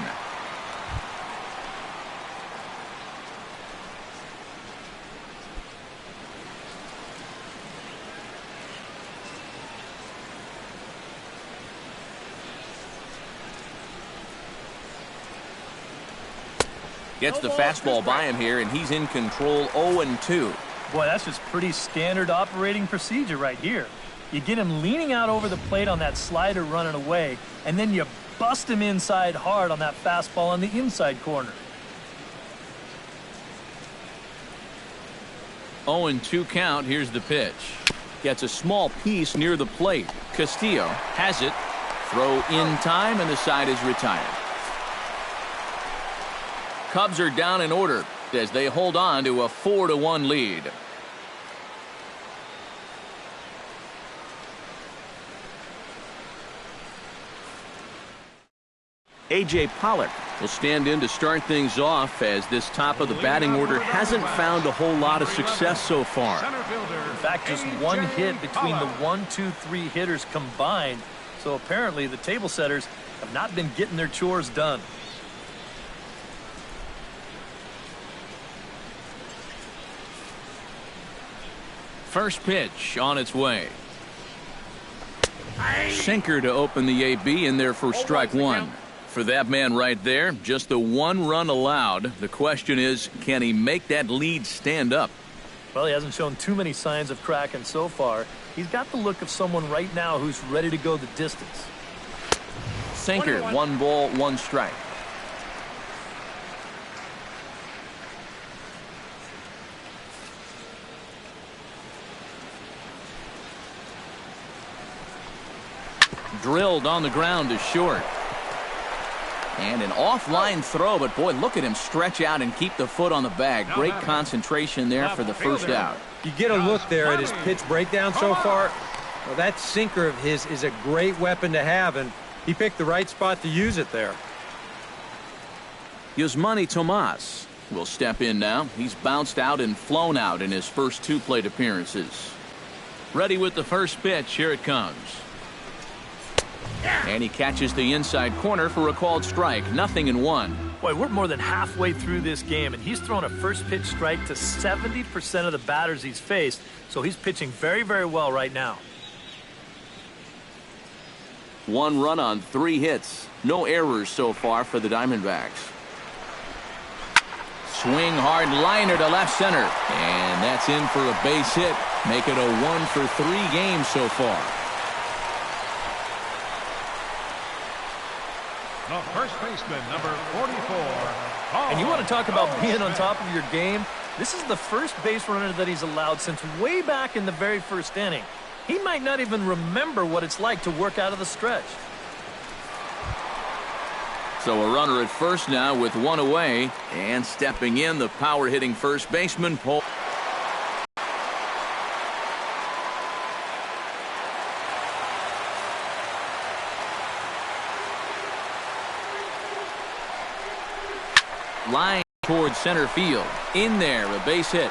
Gets the fastball by him here, and he's in control. 0-2. Boy, that's just pretty standard operating procedure right here. You get him leaning out over the plate on that slider running away, and then you bust him inside hard on that fastball on the inside corner. 0-2 count. Here's the pitch. Gets a small piece near the plate. Castillo has it. Throw in time, and the side is retired. Cubs are down in order as they hold on to a 4-1 lead. A.J. Pollock will stand in to start things off as this top of the batting order hasn't found a whole lot of success so far. In fact, just one hit between the 1, 2, 3 hitters combined. So apparently the table setters have not been getting their chores done. First pitch on its way. Sinker to open the AB in there for strike 1. For that man right there, just the 1 run allowed. The question is, can he make that lead stand up? Well, he hasn't shown too many signs of cracking so far. He's got the look of someone right now who's ready to go the distance. Sinker, 1 ball, 1 strike. Drilled on the ground to short. And an offline throw, but boy, look at him stretch out and keep the foot on the bag. Great concentration there for the first out. You get a look there at his pitch breakdown so far. Well, that sinker of his is a great weapon to have, and he picked the right spot to use it there. Yasmani Tomas will step in now. He's bounced out and flown out in his first 2 plate appearances. Ready with the first pitch. Here it comes. And he catches the inside corner for a called strike. 0-1. Boy, we're more than halfway through this game, and he's thrown a first pitch strike to 70% of the batters he's faced, so he's pitching very, very well right now. 1 run on 3 hits. No errors so far for the Diamondbacks. Swing hard liner to left center. And that's in for a base hit. Make it a 1 for 3 game so far. The first baseman, number 44. And you want to talk about being on top of your game? This is the first base runner that he's allowed since way back in the very first inning. He might not even remember what it's like to work out of the stretch. So a runner at first now with 1 away. And stepping in, the power-hitting first baseman, Paul. Line towards center field. In there, a base hit.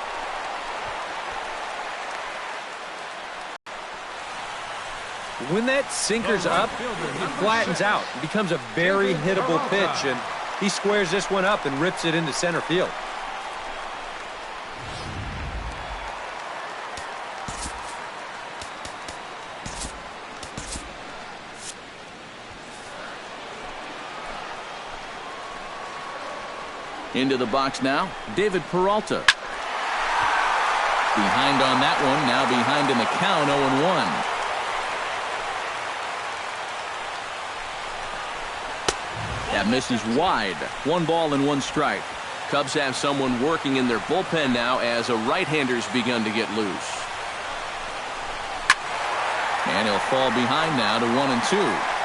When that sinker's up, it flattens out. It becomes a very hittable pitch, and he squares this one up and rips it into center field. Into the box now, David Peralta. Behind on that one, now behind in the count, 0-1. That misses wide. 1 ball and 1 strike. Cubs have someone working in their bullpen now as a right-hander's begun to get loose. And he'll fall behind now to 1-2.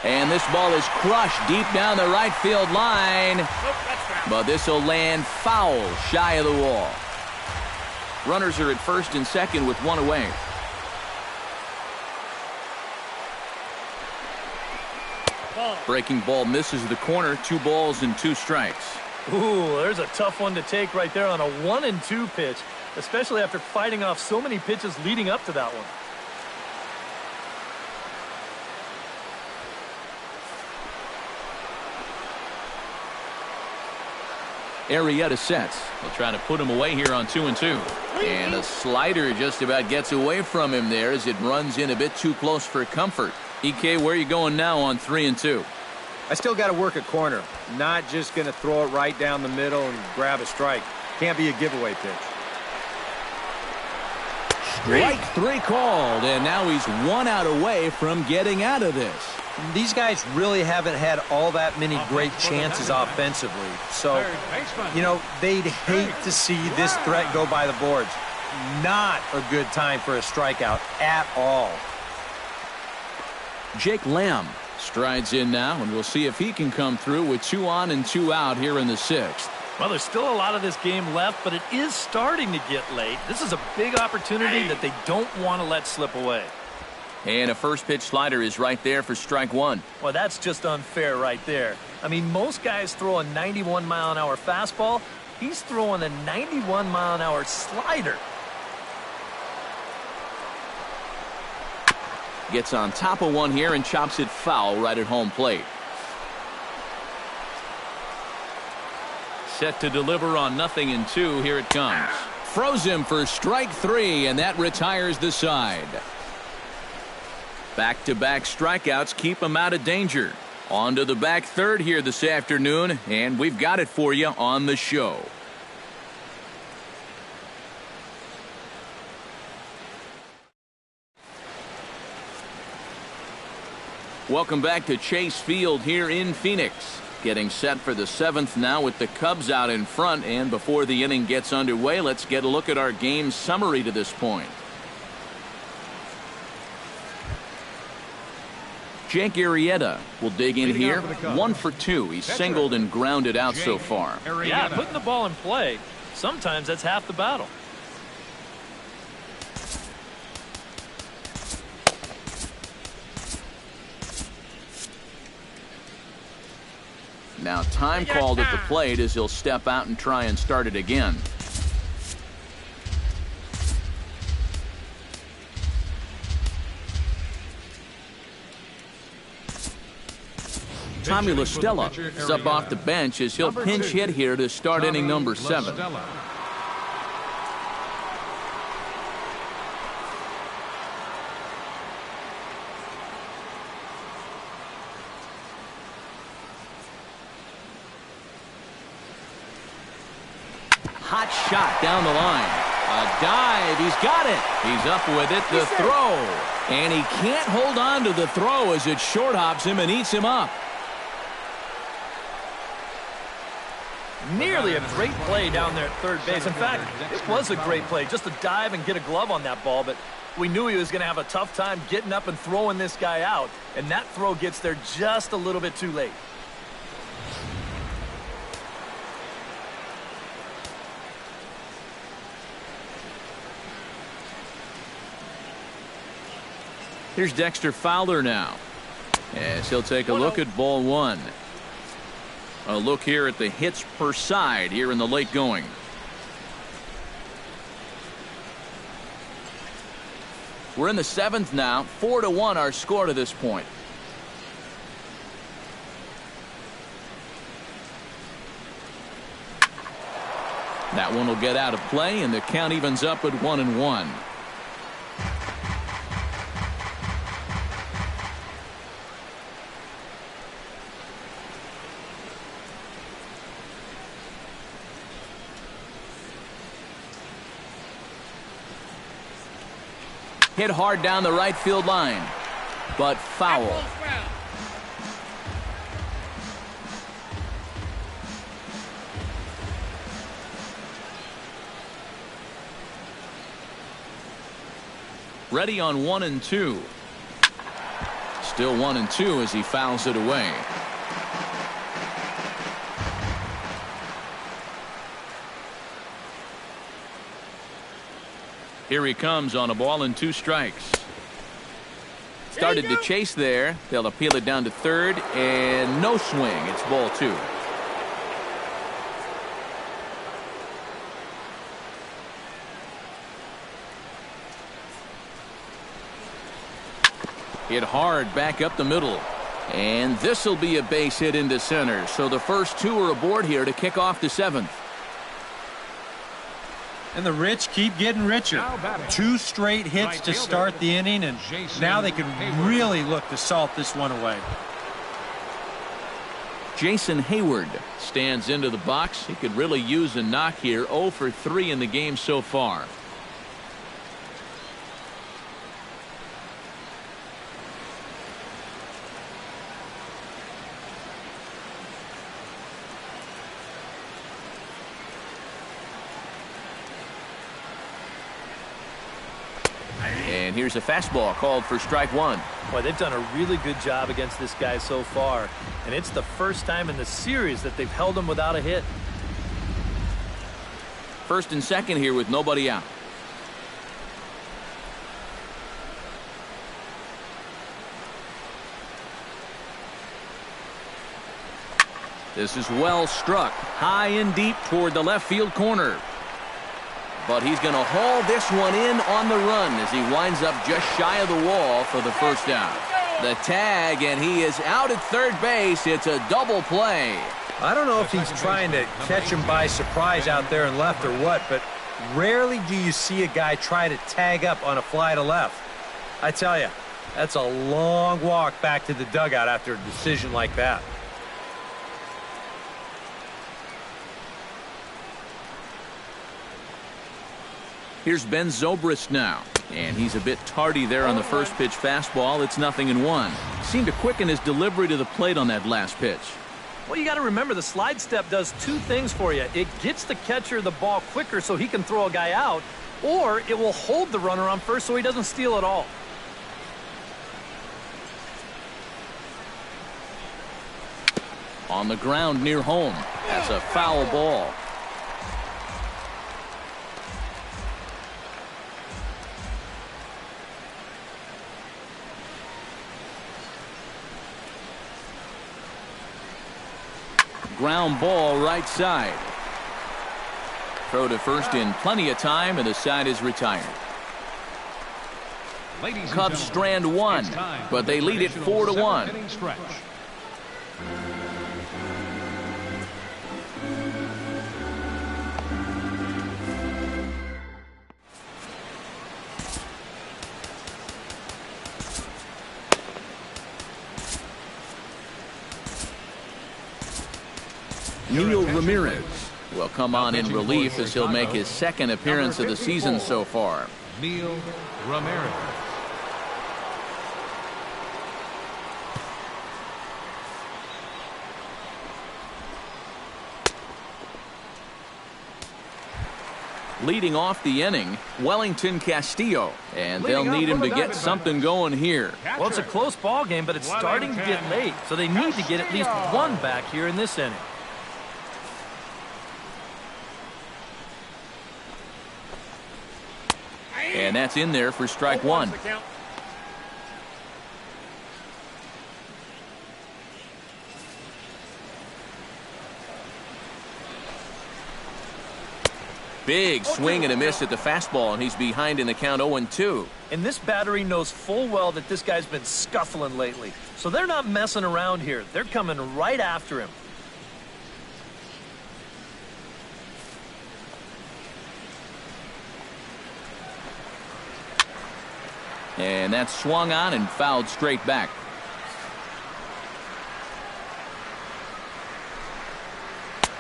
And this ball is crushed deep down the right field line. But this will land foul shy of the wall. Runners are at first and second with one away. Breaking ball misses the corner. 2 balls and 2 strikes. Ooh, there's a tough one to take right there on a 1-2 pitch, especially after fighting off so many pitches leading up to that one. Arrieta sets. He'll try to put him away here on 2-2. And a slider just about gets away from him there as it runs in a bit too close for comfort. EK, where are you going now on 3-2? I still got to work a corner. Not just going to throw it right down the middle and grab a strike. Can't be a giveaway pitch. Strike 3 called, and now he's 1 out away from getting out of this. These guys really haven't had all that many great chances offensively. So, you know, they'd hate to see this threat go by the boards. Not a good time for a strikeout at all. Jake Lamb strides in now, and we'll see if he can come through with 2 on and 2 out here in the 6th. Well, there's still a lot of this game left, but it is starting to get late. This is a big opportunity that they don't want to let slip away. And a first pitch slider is right there for strike 1. Well, that's just unfair right there. I mean, most guys throw a 91-mile-an-hour fastball. He's throwing a 91-mile-an-hour slider. Gets on top of one here and chops it foul right at home plate. Set to deliver on 0-2. Here it comes. Froze him for strike 3, and that retires the side. Back-to-back strikeouts keep him out of danger. On to the back third here this afternoon, and we've got it for you on the show. Welcome back to Chase Field here in Phoenix. Getting set for the 7th now with the Cubs out in front, and before the inning gets underway, let's get a look at our game summary to this point. Jake Arrieta will dig in here. 1 for 2. He's singled and grounded out so far. Yeah, putting the ball in play, sometimes that's half the battle. Now time called at the plate as he'll step out and try and start it again. Tommy La Stella is up off the bench as he'll pinch hit here to start inning number 7. Hot shot down the line. A dive. He's got it. He's up with it. The throw. And he can't hold on to the throw as it short hops him and eats him up. Nearly a great play down there at third base. In fact, it was a great play just to dive and get a glove on that ball, but we knew he was going to have a tough time getting up and throwing this guy out, and that throw gets there just a little bit too late. Here's Dexter Fowler now, as he'll take a look at ball 1. A look here at the hits per side here in the late going. We're in the 7th now. 4-1 our score to this point. That one will get out of play, and the count evens up at 1-1. Hit hard down the right field line, but foul. Ready on 1-2. Still 1-2 as he fouls it away. Here he comes on a ball and 2 strikes. Started to chase there. They'll appeal it down to third, and no swing. It's ball 2. Hit hard back up the middle. And this will be a base hit into center. So the first 2 are aboard here to kick off the 7th. And the rich keep getting richer. 2 straight hits to start the inning, and now they can really look to salt this one away. Jason Hayward stands into the box. He could really use a knock here. 0 for 3 in the game so far. And here's a fastball called for strike 1. Boy, they've done a really good job against this guy so far, and it's the first time in the series that they've held him without a hit. First and second here with nobody out. This is well struck, high and deep toward the left field corner. But he's going to haul this one in on the run as he winds up just shy of the wall for the first down. The tag, and he is out at third base. It's a double play. I don't know if he's trying to catch him by surprise out there in left or what, but rarely do you see a guy try to tag up on a fly to left. I tell you, that's a long walk back to the dugout after a decision like that. Here's Ben Zobrist now, and he's a bit tardy there on the first pitch fastball. It's 0-1. Seemed to quicken his delivery to the plate on that last pitch. Well, you got to remember the slide step does 2 things for you. It gets the catcher the ball quicker so he can throw a guy out, or it will hold the runner on first so he doesn't steal at all. On the ground near home. That's a foul ball. Ground ball right side. Throw to first in plenty of time, and the side is retired. Cubs strand 1, but they lead it 4-1. Neil Ramirez will come on in relief as he'll make his 2nd appearance of the season so far. Neil Ramirez. Leading off the inning, Wellington Castillo, and they'll need him to get something going here. Well, it's a close ball game, but it's starting to get late, so they need to get at least 1 back here in this inning. And that's in there for strike 1. Big swing and a miss at the fastball, and he's behind in the count 0-2. And this battery knows full well that this guy's been scuffling lately. So they're not messing around here. They're coming right after him. And that's swung on and fouled straight back.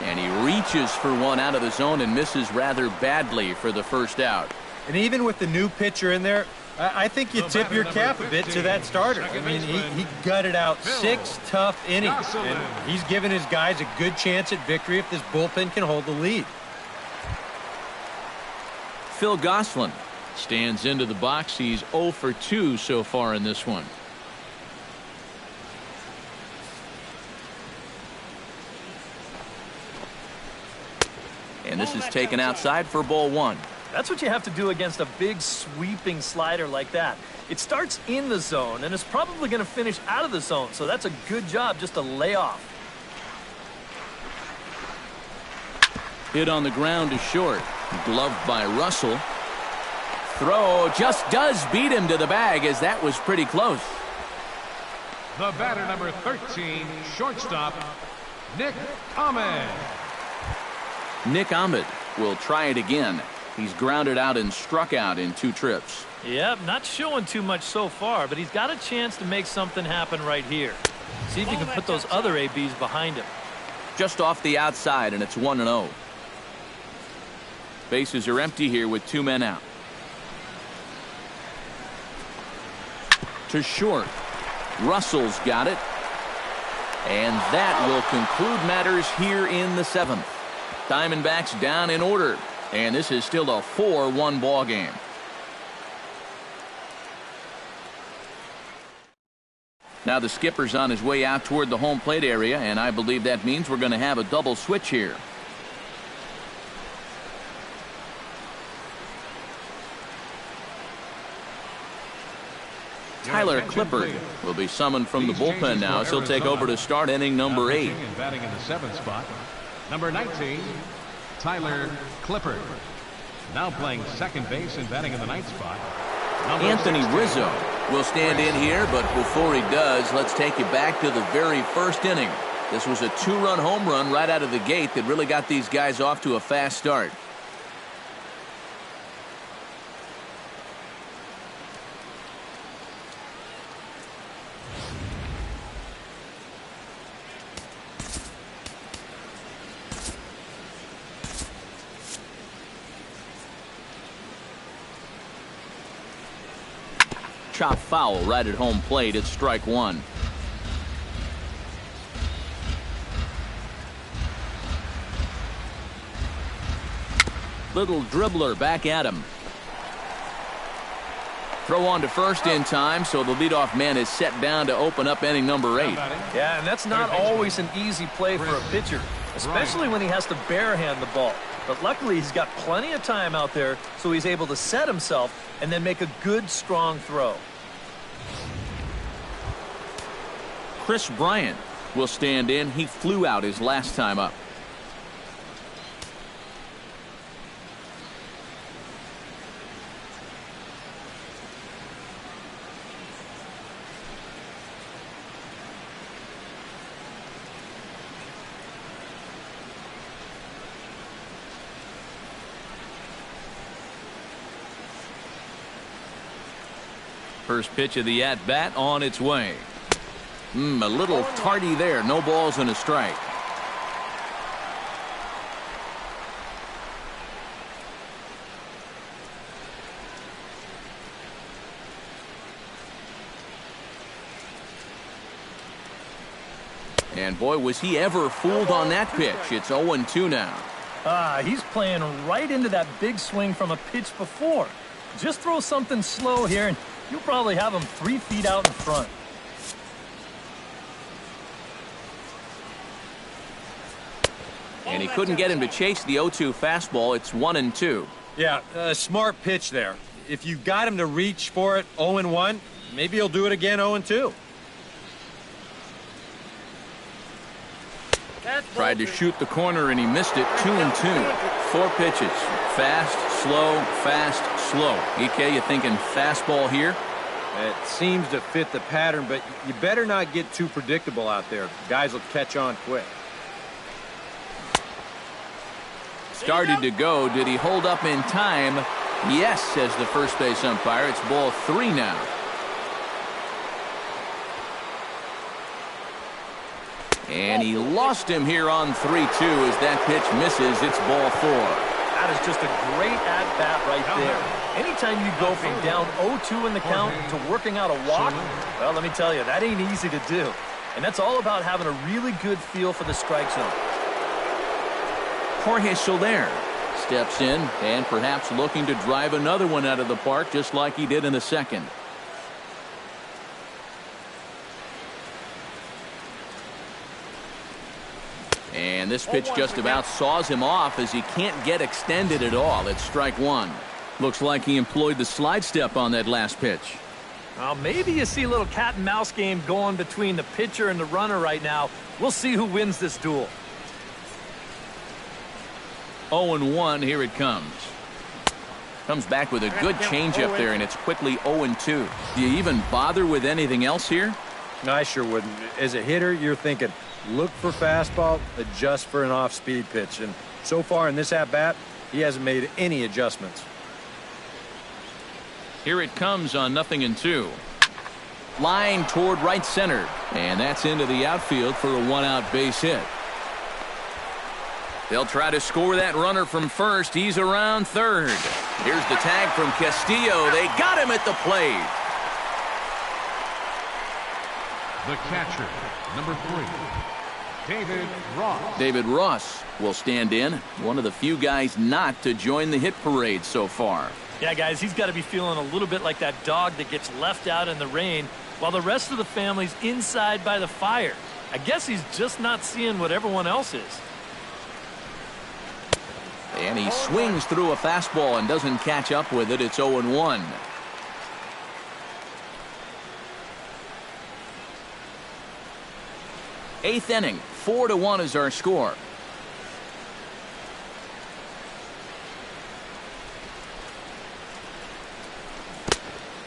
And he reaches for one out of the zone and misses rather badly for the first out. And even with the new pitcher in there, I think you tip your cap a bit to that starter. I mean, he gutted out 6 tough innings, and he's given his guys a good chance at victory if this bullpen can hold the lead. Phil Gosselin stands into the box. He's 0 for 2 so far in this one. And this is taken outside for ball 1. That's what you have to do against a big sweeping slider like that. It starts in the zone and is probably going to finish out of the zone, so that's a good job just to lay off. Hit on the ground to short. Gloved by Russell. Throw just does beat him to the bag, as that was pretty close. The batter, number 13, shortstop, Nick Ahmed. Nick Ahmed will try it again. He's grounded out and struck out in 2 trips. Yep, not showing too much so far, but he's got a chance to make something happen right here. See if you can put those other ABs behind him. Just off the outside, and it's 1-0. Bases are empty here with 2 men out. To short. Russell's got it. And that will conclude matters here in the 7th. Diamondbacks down in order. And this is still a 4-1 ball game. Now the skipper's on his way out toward the home plate area, and I believe that means we're going to have a double switch here. Tyler Clippard will be summoned from the bullpen now, so he'll take over to start inning number 8. And batting in the 7th spot, number 19, Tyler Clippard. Now playing second base and batting in the 9th spot, Anthony Rizzo will stand in here, but before he does, let's take you back to the very first inning. This was a 2-run home run right out of the gate that really got these guys off to a fast start. Chop foul right at home plate. It's strike 1. Little dribbler back at him. Throw on to first in time, so the leadoff man is set down to open up inning number 8. Yeah, and that's not always an easy play for a pitcher, especially when he has to barehand the ball. But luckily, he's got plenty of time out there, so he's able to set himself and then make a good, strong throw. Chris Bryant will stand in. He flew out his last time up. First pitch of the at-bat on its way. A little tardy there. No balls and a strike. And boy, was he ever fooled on that pitch. It's 0-2 now. He's playing right into that big swing from a pitch before. Just throw something slow here, and you'll probably have him 3 feet out in front. And he couldn't get him to chase the 0-2 fastball. It's 1-2. Yeah, smart pitch there. If you got him to reach for it 0-1, maybe he'll do it again 0-2. Tried to shoot the corner and he missed it. 2-2. 4 pitches. Fast, slow, fast, slow. EK, you thinking fastball here? It seems to fit the pattern, but you better not get too predictable out there. Guys will catch on quick. Started to go. Did he hold up in time? Yes, says the first base umpire. It's ball 3 now. And he lost him here on 3-2 as that pitch misses. It's ball 4. That is just a great at-bat right there. Anytime you go from down 0-2 in the count to working out a walk, well, let me tell you, that ain't easy to do. And that's all about having a really good feel for the strike zone. Jorge Soler steps in and perhaps looking to drive another one out of the park just like he did in the second. And this pitch just about saws him off as he can't get extended at all. It's strike one. Looks like he employed the slide step on that last pitch. Well, maybe you see a little cat and mouse game going between the pitcher and the runner right now. We'll see who wins this duel. 0-1, here it comes. Comes back with a good changeup there, and it's quickly 0-2. Do you even bother with anything else here? No, I sure wouldn't. As a hitter, you're thinking, look for fastball, adjust for an off-speed pitch. And so far in this at-bat, he hasn't made any adjustments. Here it comes on 0-2. Line toward right center. And that's into the outfield for a one-out base hit. They'll try to score that runner from first. He's around third. Here's the tag from Castillo. They got him at the plate. The catcher, number 3, David Ross. David Ross will stand in. One of the few guys not to join the hit parade so far. Yeah, guys, he's got to be feeling a little bit like that dog that gets left out in the rain while the rest of the family's inside by the fire. I guess he's just not seeing what everyone else is. And he swings through a fastball and doesn't catch up with it. It's 0-1. Eighth inning, 4-1 is our score.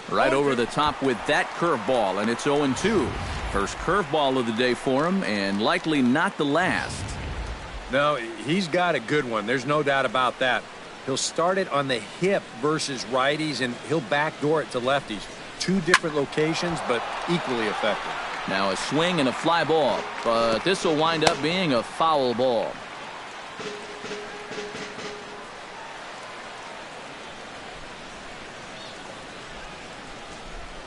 Right over the top with that curveball, and it's 0-2. First curveball of the day for him, and likely not the last. No, he's got a good one. There's no doubt about that. He'll start it on the hip versus righties, and he'll backdoor it to lefties. Two different locations, but equally effective. Now a swing and a fly ball, but this will wind up being a foul ball.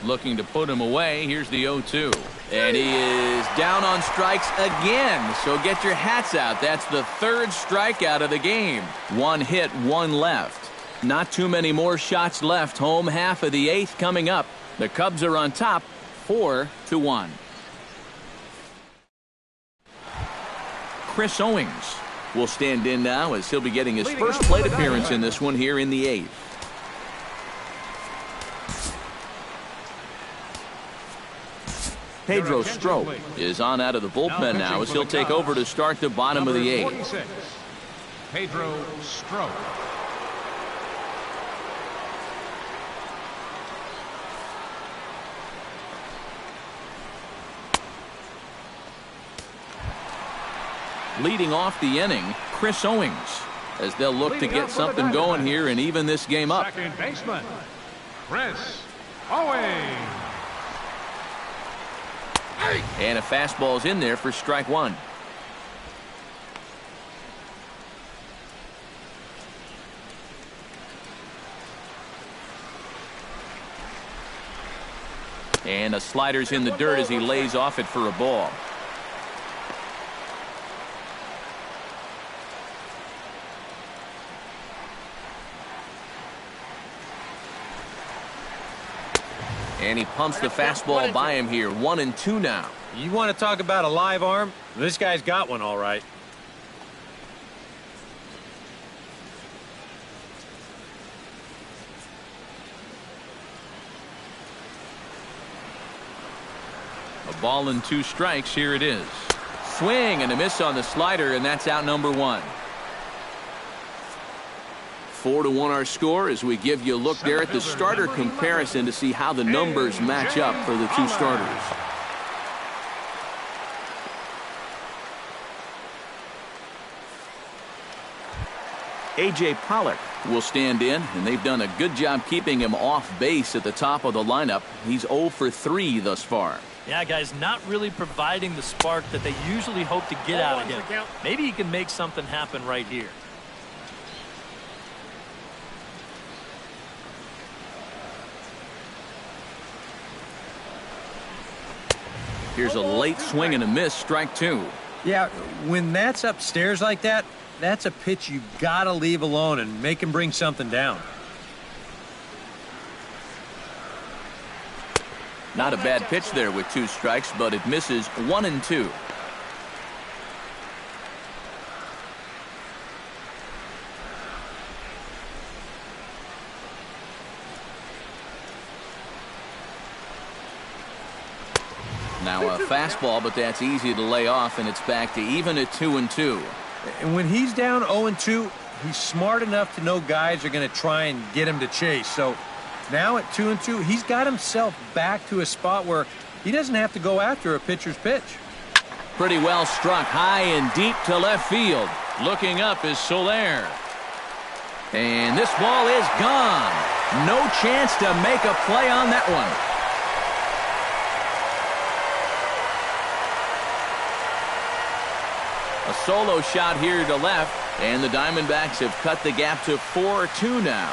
Looking to put him away. Here's the 0-2. And he is down on strikes again. So get your hats out. That's the third strikeout of the game. One hit, one left. Not too many more shots left. Home half of the eighth coming up. The Cubs are on top, 4-1. Chris Owings will stand in now as he'll be getting his first plate appearance in this one here in the eighth. Pedro Strop is on out of the bullpen now as he'll take over to start the bottom of the eighth. Pedro Strop. Leading off the inning, Chris Owings, as they'll look to get something going here and even this game up. Second baseman, Chris Owings. And a fastball's in there for strike one. And a slider's in the dirt as he lays off it for a ball. And he pumps the fastball by him here. 1-2 now. You want to talk about a live arm? This guy's got one all right. A ball and 2 strikes. Here it is. Swing and a miss on the slider, and that's out number 1. 4-1 our score as we give you a look there at the starter comparison to see how the numbers match up for the two starters. A.J. Pollock will stand in, and they've done a good job keeping him off base at the top of the lineup. He's 0 for 3 thus far. Yeah, guys, not really providing the spark that they usually hope to get out of him. Maybe he can make something happen right here. Here's a late swing and a miss, strike two. Yeah, when that's upstairs like that, that's a pitch you got to leave alone and make him bring something down. Not a bad pitch there with 2 strikes, but it misses 1-2. Now a fastball, but that's easy to lay off, and it's back to even at 2-2. And when he's down 0-2, he's smart enough to know guys are going to try and get him to chase. So now at 2-2, he's got himself back to a spot where he doesn't have to go after a pitcher's pitch. Pretty well struck high and deep to left field. Looking up is Soler. And this ball is gone. No chance to make a play on that one. A solo shot here to left, and the Diamondbacks have cut the gap to 4-2 now.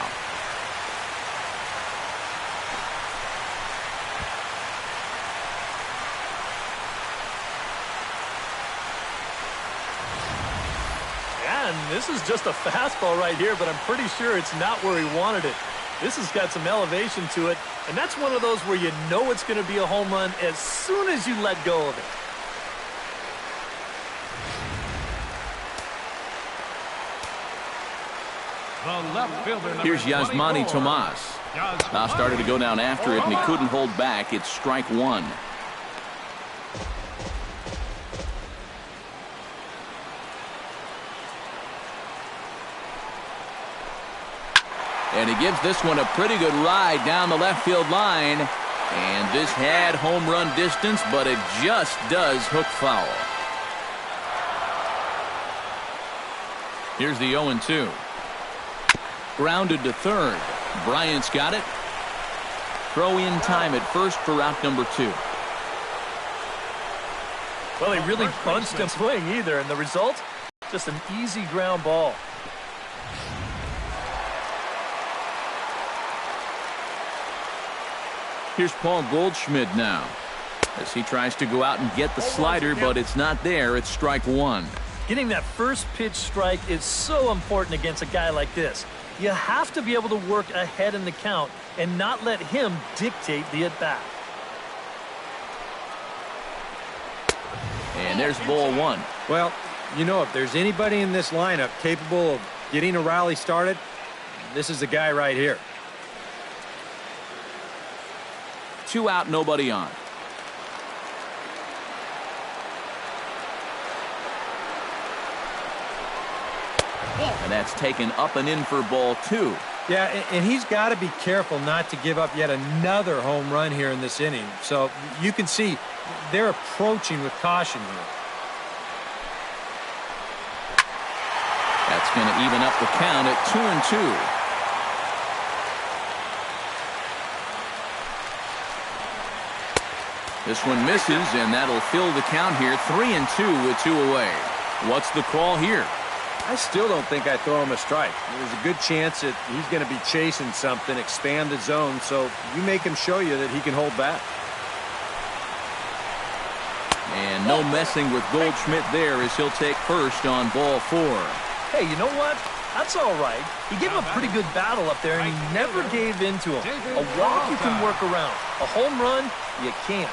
And this is just a fastball right here, but I'm pretty sure it's not where he wanted it. This has got some elevation to it, and that's one of those where you know it's going to be a home run as soon as you let go of it. Here's Yasmani Tomas. Now started to go down after it, and he couldn't hold back. It's strike one. And he gives this one a pretty good ride down the left field line. And this had home run distance, but it just does hook foul. Here's the 0-2. Grounded to third. Bryant's got it. Throw in time at first for route number 2. Well, he really bunched him swing either, and the result, just an easy ground ball. Here's Paul Goldschmidt now, as he tries to go out and get the slider, but it's not there. It's strike one. Getting that first pitch strike is so important against a guy like this. You have to be able to work ahead in the count and not let him dictate the at-bat. And there's ball one. Well, you know, if there's anybody in this lineup capable of getting a rally started, this is the guy right here. 2 out, nobody on. And that's taken up and in for ball 2. Yeah, and he's got to be careful not to give up yet another home run here in this inning. So you can see they're approaching with caution here. That's going to even up the count at 2-2. This one misses, and that'll fill the count here. 3-2 with 2 away. What's the call here? I still don't think I throw him a strike. There's a good chance that he's going to be chasing something, expand the zone, so you make him show you that he can hold back. And no messing with Goldschmidt there, as he'll take first on ball 4. Hey, you know what? That's all right. He gave him a pretty good battle up there, and he never gave in to him. A walk you can work around. A home run, you can't.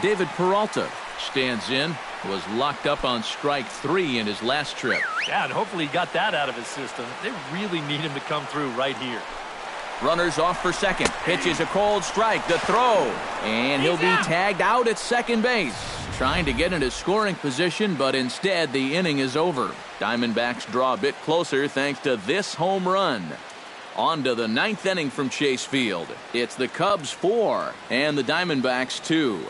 David Peralta stands in. Was locked up on strike 3 in his last trip. Yeah, and hopefully he got that out of his system. They really need him to come through right here. Runners off for second. Pitches a cold strike. The throw. And he'll be tagged out at second base. Trying to get into scoring position, but instead the inning is over. Diamondbacks draw a bit closer thanks to this home run. On to the 9th inning from Chase Field. It's the Cubs 4 and the Diamondbacks 2.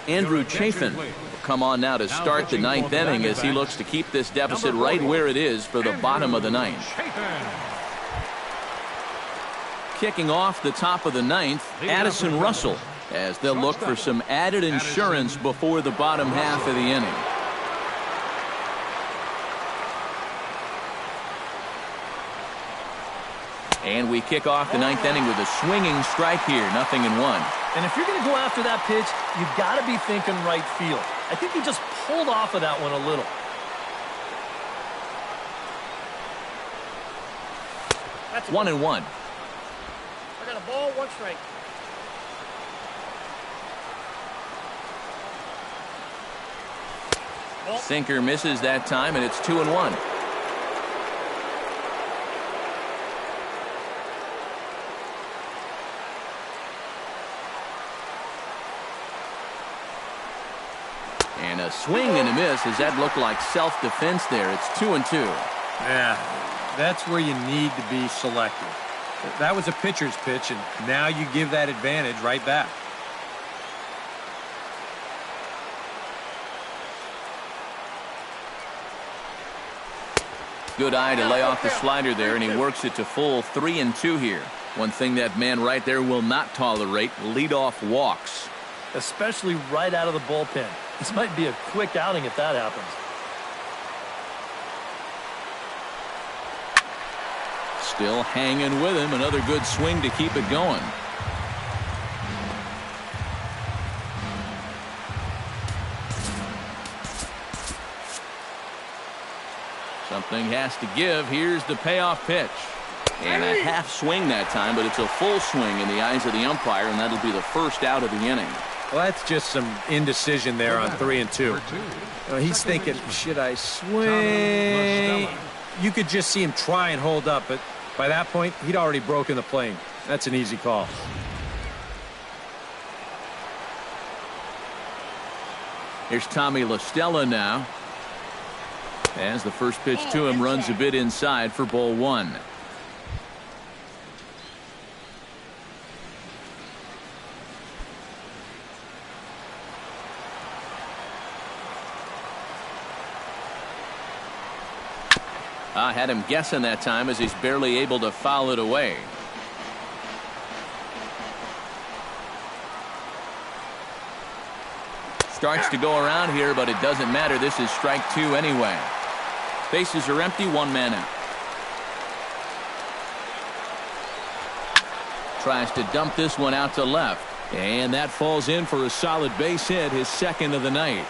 Andrew Chafin will come on now to start the 9th inning as he looks to keep this deficit right where it is for the bottom of the 9th. Kicking off the top of the 9th, Addison Russell, as they'll look for some added insurance before the bottom half of the inning. And we kick off the ninth inning with a swinging strike here, 0-1. And if you're going to go after that pitch, you've got to be thinking right field. I think he just pulled off of that one a little. That's 1-1. I got a ball, 1 strike. Sinker misses that time, and it's 2-1. And a swing and a miss. Does that look like self-defense there? It's 2-2. Yeah, that's where you need to be selective. That was a pitcher's pitch, and now you give that advantage right back. Good eye to lay off the slider there, and he works it to full 3-2 here. One thing that man right there will not tolerate, leadoff walks. Especially right out of the bullpen. This might be a quick outing if that happens. Still hanging with him. Another good swing to keep it going. Something has to give. Here's the payoff pitch. And a half swing that time, but it's a full swing in the eyes of the umpire, and that'll be the first out of the inning. Well, that's just some indecision there on 3-2. He's thinking, should I swing? You could just see him try and hold up, but by that point, he'd already broken the plane. That's an easy call. Here's Tommy La Stella now. As the first pitch to him runs a bit inside for ball 1. I had him guessing that time as he's barely able to foul it away. Starts to go around here, but it doesn't matter. This is strike 2 anyway. Bases are empty, 1 man out. Tries to dump this one out to left. And that falls in for a solid base hit, his second of the night.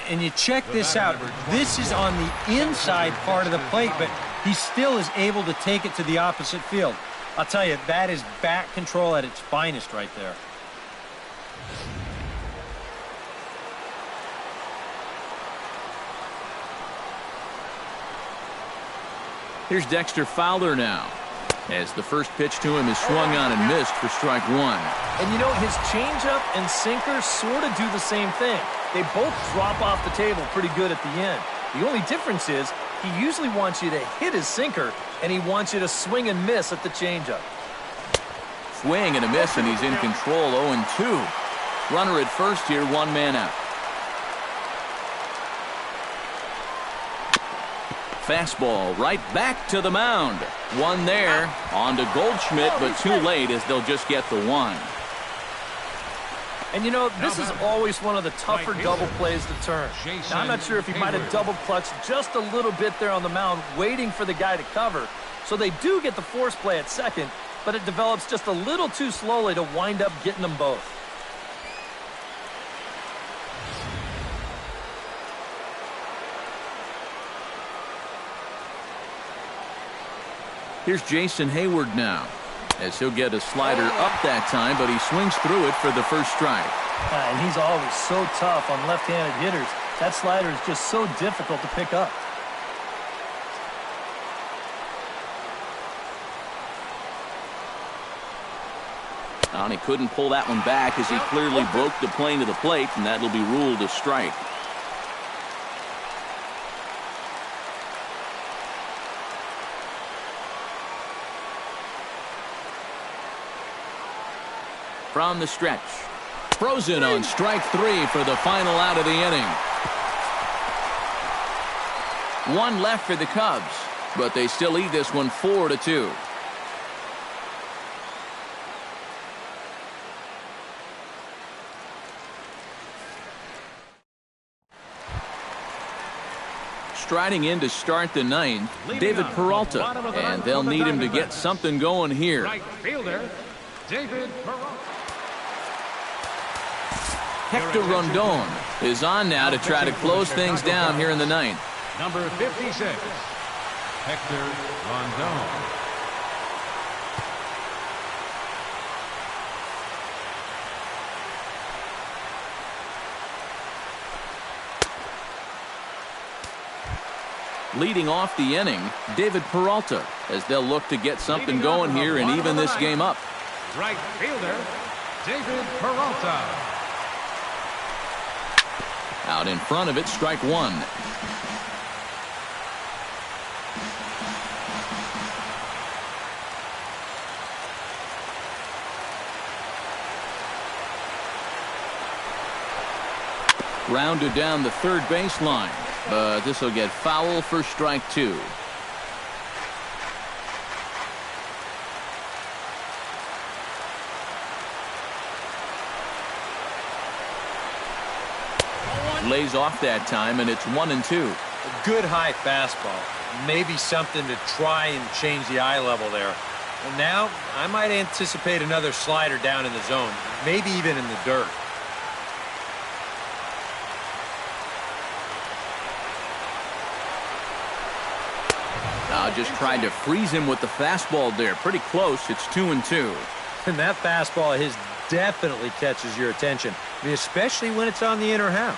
And you check this out. This is on the inside part of the plate, but he still is able to take it to the opposite field. I'll tell you, that is bat control at its finest right there. Here's Dexter Fowler now, as the first pitch to him is swung on and missed for strike 1. And you know, his changeup and sinker sort of do the same thing. They both drop off the table pretty good at the end. The only difference is he usually wants you to hit his sinker, and he wants you to swing and miss at the changeup. Swing and a miss, and he's in control, 0-2. Runner at first here, 1 man out. Fastball right back to the mound. One there. On to Goldschmidt, but too late as they'll just get the 1. And you know, this is always one of the tougher double plays to turn. Now, I'm not sure if he might have double clutched just a little bit there on the mound, waiting for the guy to cover. So they do get the force play at second, but it develops just a little too slowly to wind up getting them both. Here's Jason Hayward now, as he'll get a slider up that time, but he swings through it for the first strike. And he's always so tough on left-handed hitters. That slider is just so difficult to pick up. And he couldn't pull that one back as he clearly broke the plane to the plate, and that'll be ruled a strike. From the stretch. Frozen on strike 3 for the final out of the inning. 1 left for the Cubs, but they still lead this one 4-2. striding in to start the ninth, David Peralta, and they'll need him to get something going here. Right fielder, David Peralta. Hector Rondon is on now to try to close things down here in the ninth. Number 56, Hector Rondon. Leading off the inning, David Peralta, as they'll look to get something going here and even this game up. Right fielder, David Peralta. Out in front of it, strike one. Grounded down the third baseline, but this will get foul for strike two. Lays off that time, and it's 1-2. A good high fastball. Maybe something to try and change the eye level there. And now I might anticipate another slider down in the zone, maybe even in the dirt. Just tried to freeze him with the fastball there. Pretty close. It's 2-2. And that fastball of his definitely catches your attention. I mean, especially when it's on the inner half.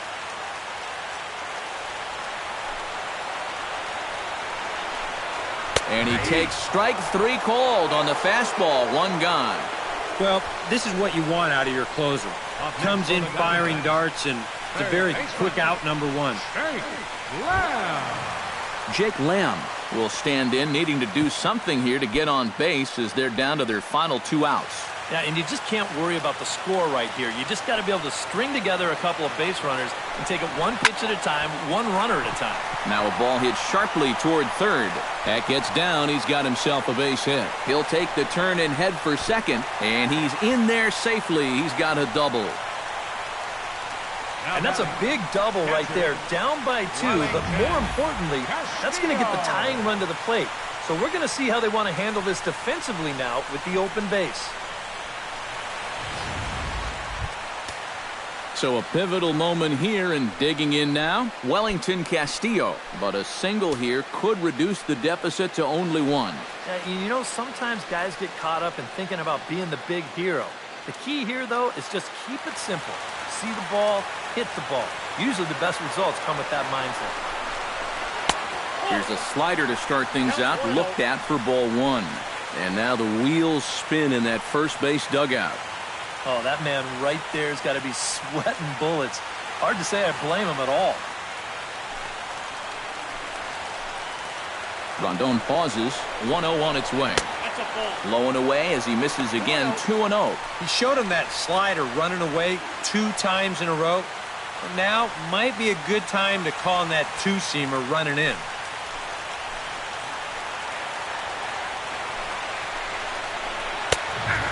And he takes strike three called on the fastball. One gone. Well, this is what you want out of your closer. Comes in firing darts, and it's a very quick out number one. Jake Lamb will stand in, needing to do something here to get on base as they're down to their final two outs. Yeah, and you just can't worry about the score right here. You just got to be able to string together a couple of base runners and take it one pitch at a time, one runner at a time. Now a ball hit sharply toward third. That gets down. He's got himself a base hit. He'll take the turn and head for second, and he's in there safely. He's got a double. And that's a big double right there, down by two, but more importantly, that's going to get the tying run to the plate. So we're going to see how they want to handle this defensively now with the open base. So a pivotal moment here, and digging in now, Wellington Castillo. But a single here could reduce the deficit to only one. You know, sometimes guys get caught up in thinking about being the big hero. The key here, though, is just keep it simple. See the ball, hit the ball. Usually the best results come with that mindset. Here's a slider to start things out, looked at for ball one. And now the wheels spin in that first base dugout. Oh, that man right there has got to be sweating bullets. Hard to say I blame him at all. Rondon pauses, 1-0 on its way. Low and away as he misses again, 2-0. He showed him that slider running away 2 times in a row. And now might be a good time to call on that two-seamer running in.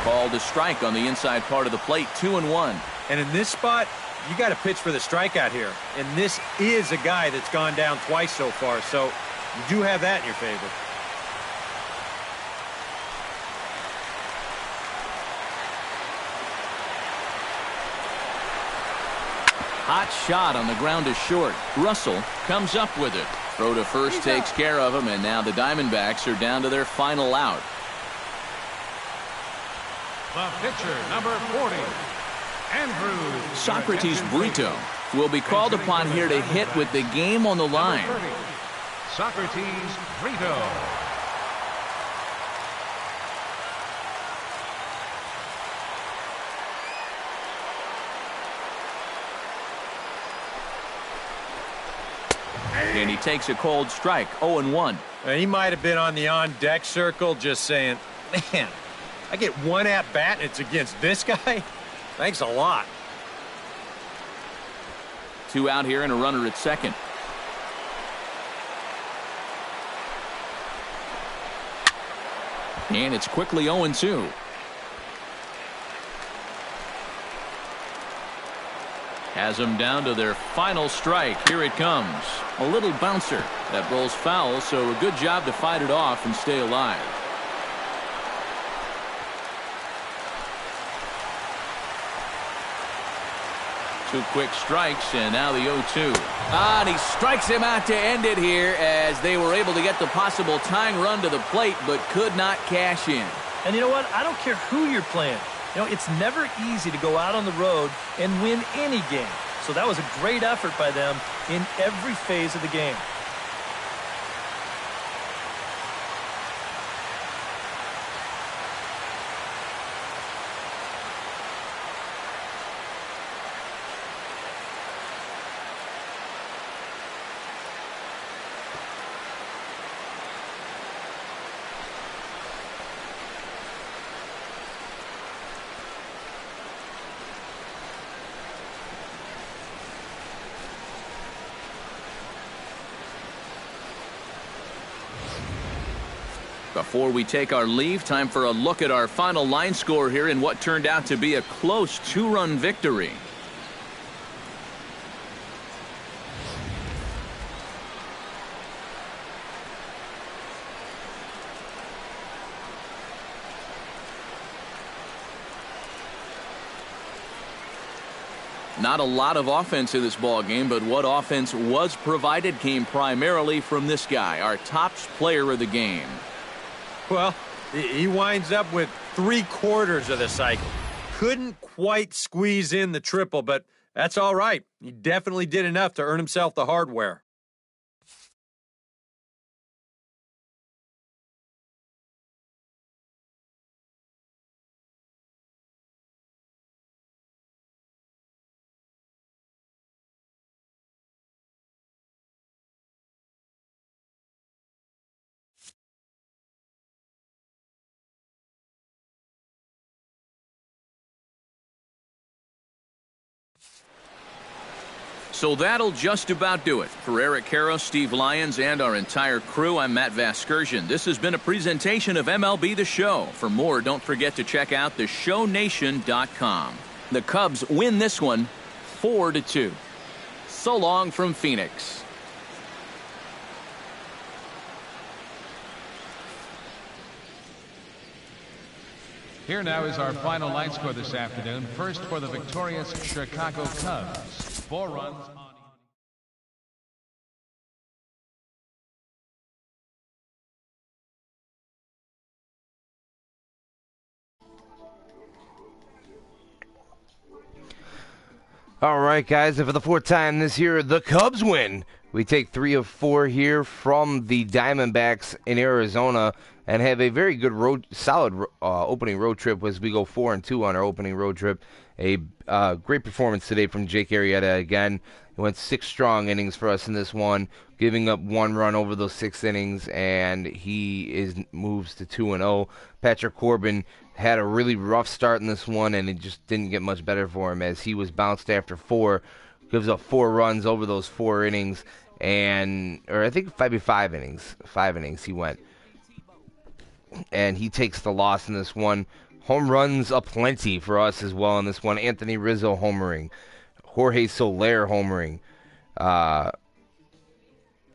Called a strike on the inside part of the plate, 2-1. And in this spot, you got to pitch for the strikeout here. And this is a guy that's gone down twice so far, so you do have that in your favor. Hot shot on the ground is short. Russell comes up with it. Throw to first takes care of him, and now the Diamondbacks are down to their final out. The pitcher, number 40, Andrew. Socrates Brito will be called upon here to hit with the game on the line. 30, Socrates Brito. And he takes a cold strike, 0-1. He might have been on the on-deck circle just saying, man, I get one at-bat and it's against this guy? Thanks a lot. 2 out here and a runner at second. And it's quickly 0-2. Has them down to their final strike. Here it comes. A little bouncer that rolls foul, so a good job to fight it off and stay alive. Two quick strikes, and now the 0-2. And he strikes him out to end it here as they were able to get the possible tying run to the plate, but could not cash in. And you know what? I don't care who you're playing. You know, it's never easy to go out on the road and win any game. So that was a great effort by them in every phase of the game. Before we take our leave, time for a look at our final line score here in what turned out to be a close 2-run victory. Not a lot of offense in this ball game, but what offense was provided came primarily from this guy, our top player of the game. Well, he winds up with 3/4 of the cycle. Couldn't quite squeeze in the triple, but that's all right. He definitely did enough to earn himself the hardware. So that'll just about do it. For Eric Karros, Steve Lyons, and our entire crew, I'm Matt Vasgersian. This has been a presentation of MLB The Show. For more, don't forget to check out theshownation.com. The Cubs win this one 4-2. So long from Phoenix. Here now is our final line score this afternoon. First for the victorious Chicago Cubs. 4 runs on. All right, guys, and for the 4th time this year, the Cubs win. We take 3 of 4 here from the Diamondbacks in Arizona and have a very good solid opening road trip as we go 4-2 on our opening road trip. A great performance today from Jake Arrieta again. He went 6 strong innings for us in this one, giving up 1 run over those 6 innings, and he moves to 2-0. Patrick Corbin had a really rough start in this one, and it just didn't get much better for him as he was bounced after 4, gives up 4 runs over those 4 innings, or I think maybe 5 innings. 5 innings he went. And he takes the loss in this one. Home runs aplenty for us as well in this one. Anthony Rizzo homering. Jorge Soler homering.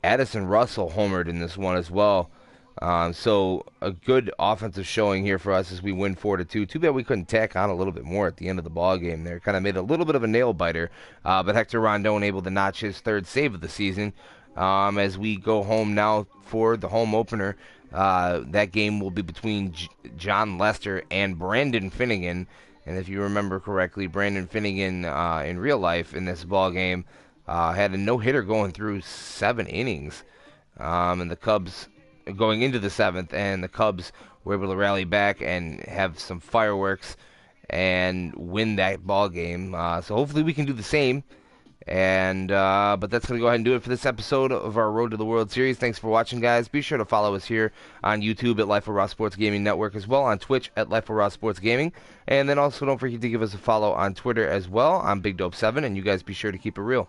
Addison Russell homered in this one as well. So a good offensive showing here for us as we win 4-2. Too bad we couldn't tack on a little bit more at the end of the ball game there. Kind of made a little bit of a nail biter. But Hector Rondon able to notch his 3rd save of the season. As we go home now for the home opener. That game will be between John Lester and Brandon Finnegan. And if you remember correctly, Brandon Finnegan in real life in this ball game had a no-hitter going through 7 innings. And the Cubs going into the 7th, and the Cubs were able to rally back and have some fireworks and win that ball game. So hopefully we can do the same. And but that's going to go ahead and do it for this episode of our Road to the World Series. Thanks for watching, guys. Be sure to follow us here on YouTube at Life of Raw Sports Gaming Network, as well on Twitch at Life of Raw Sports Gaming. And then also don't forget to give us a follow on Twitter as well. I'm Big Dope 7, and you guys be sure to keep it real.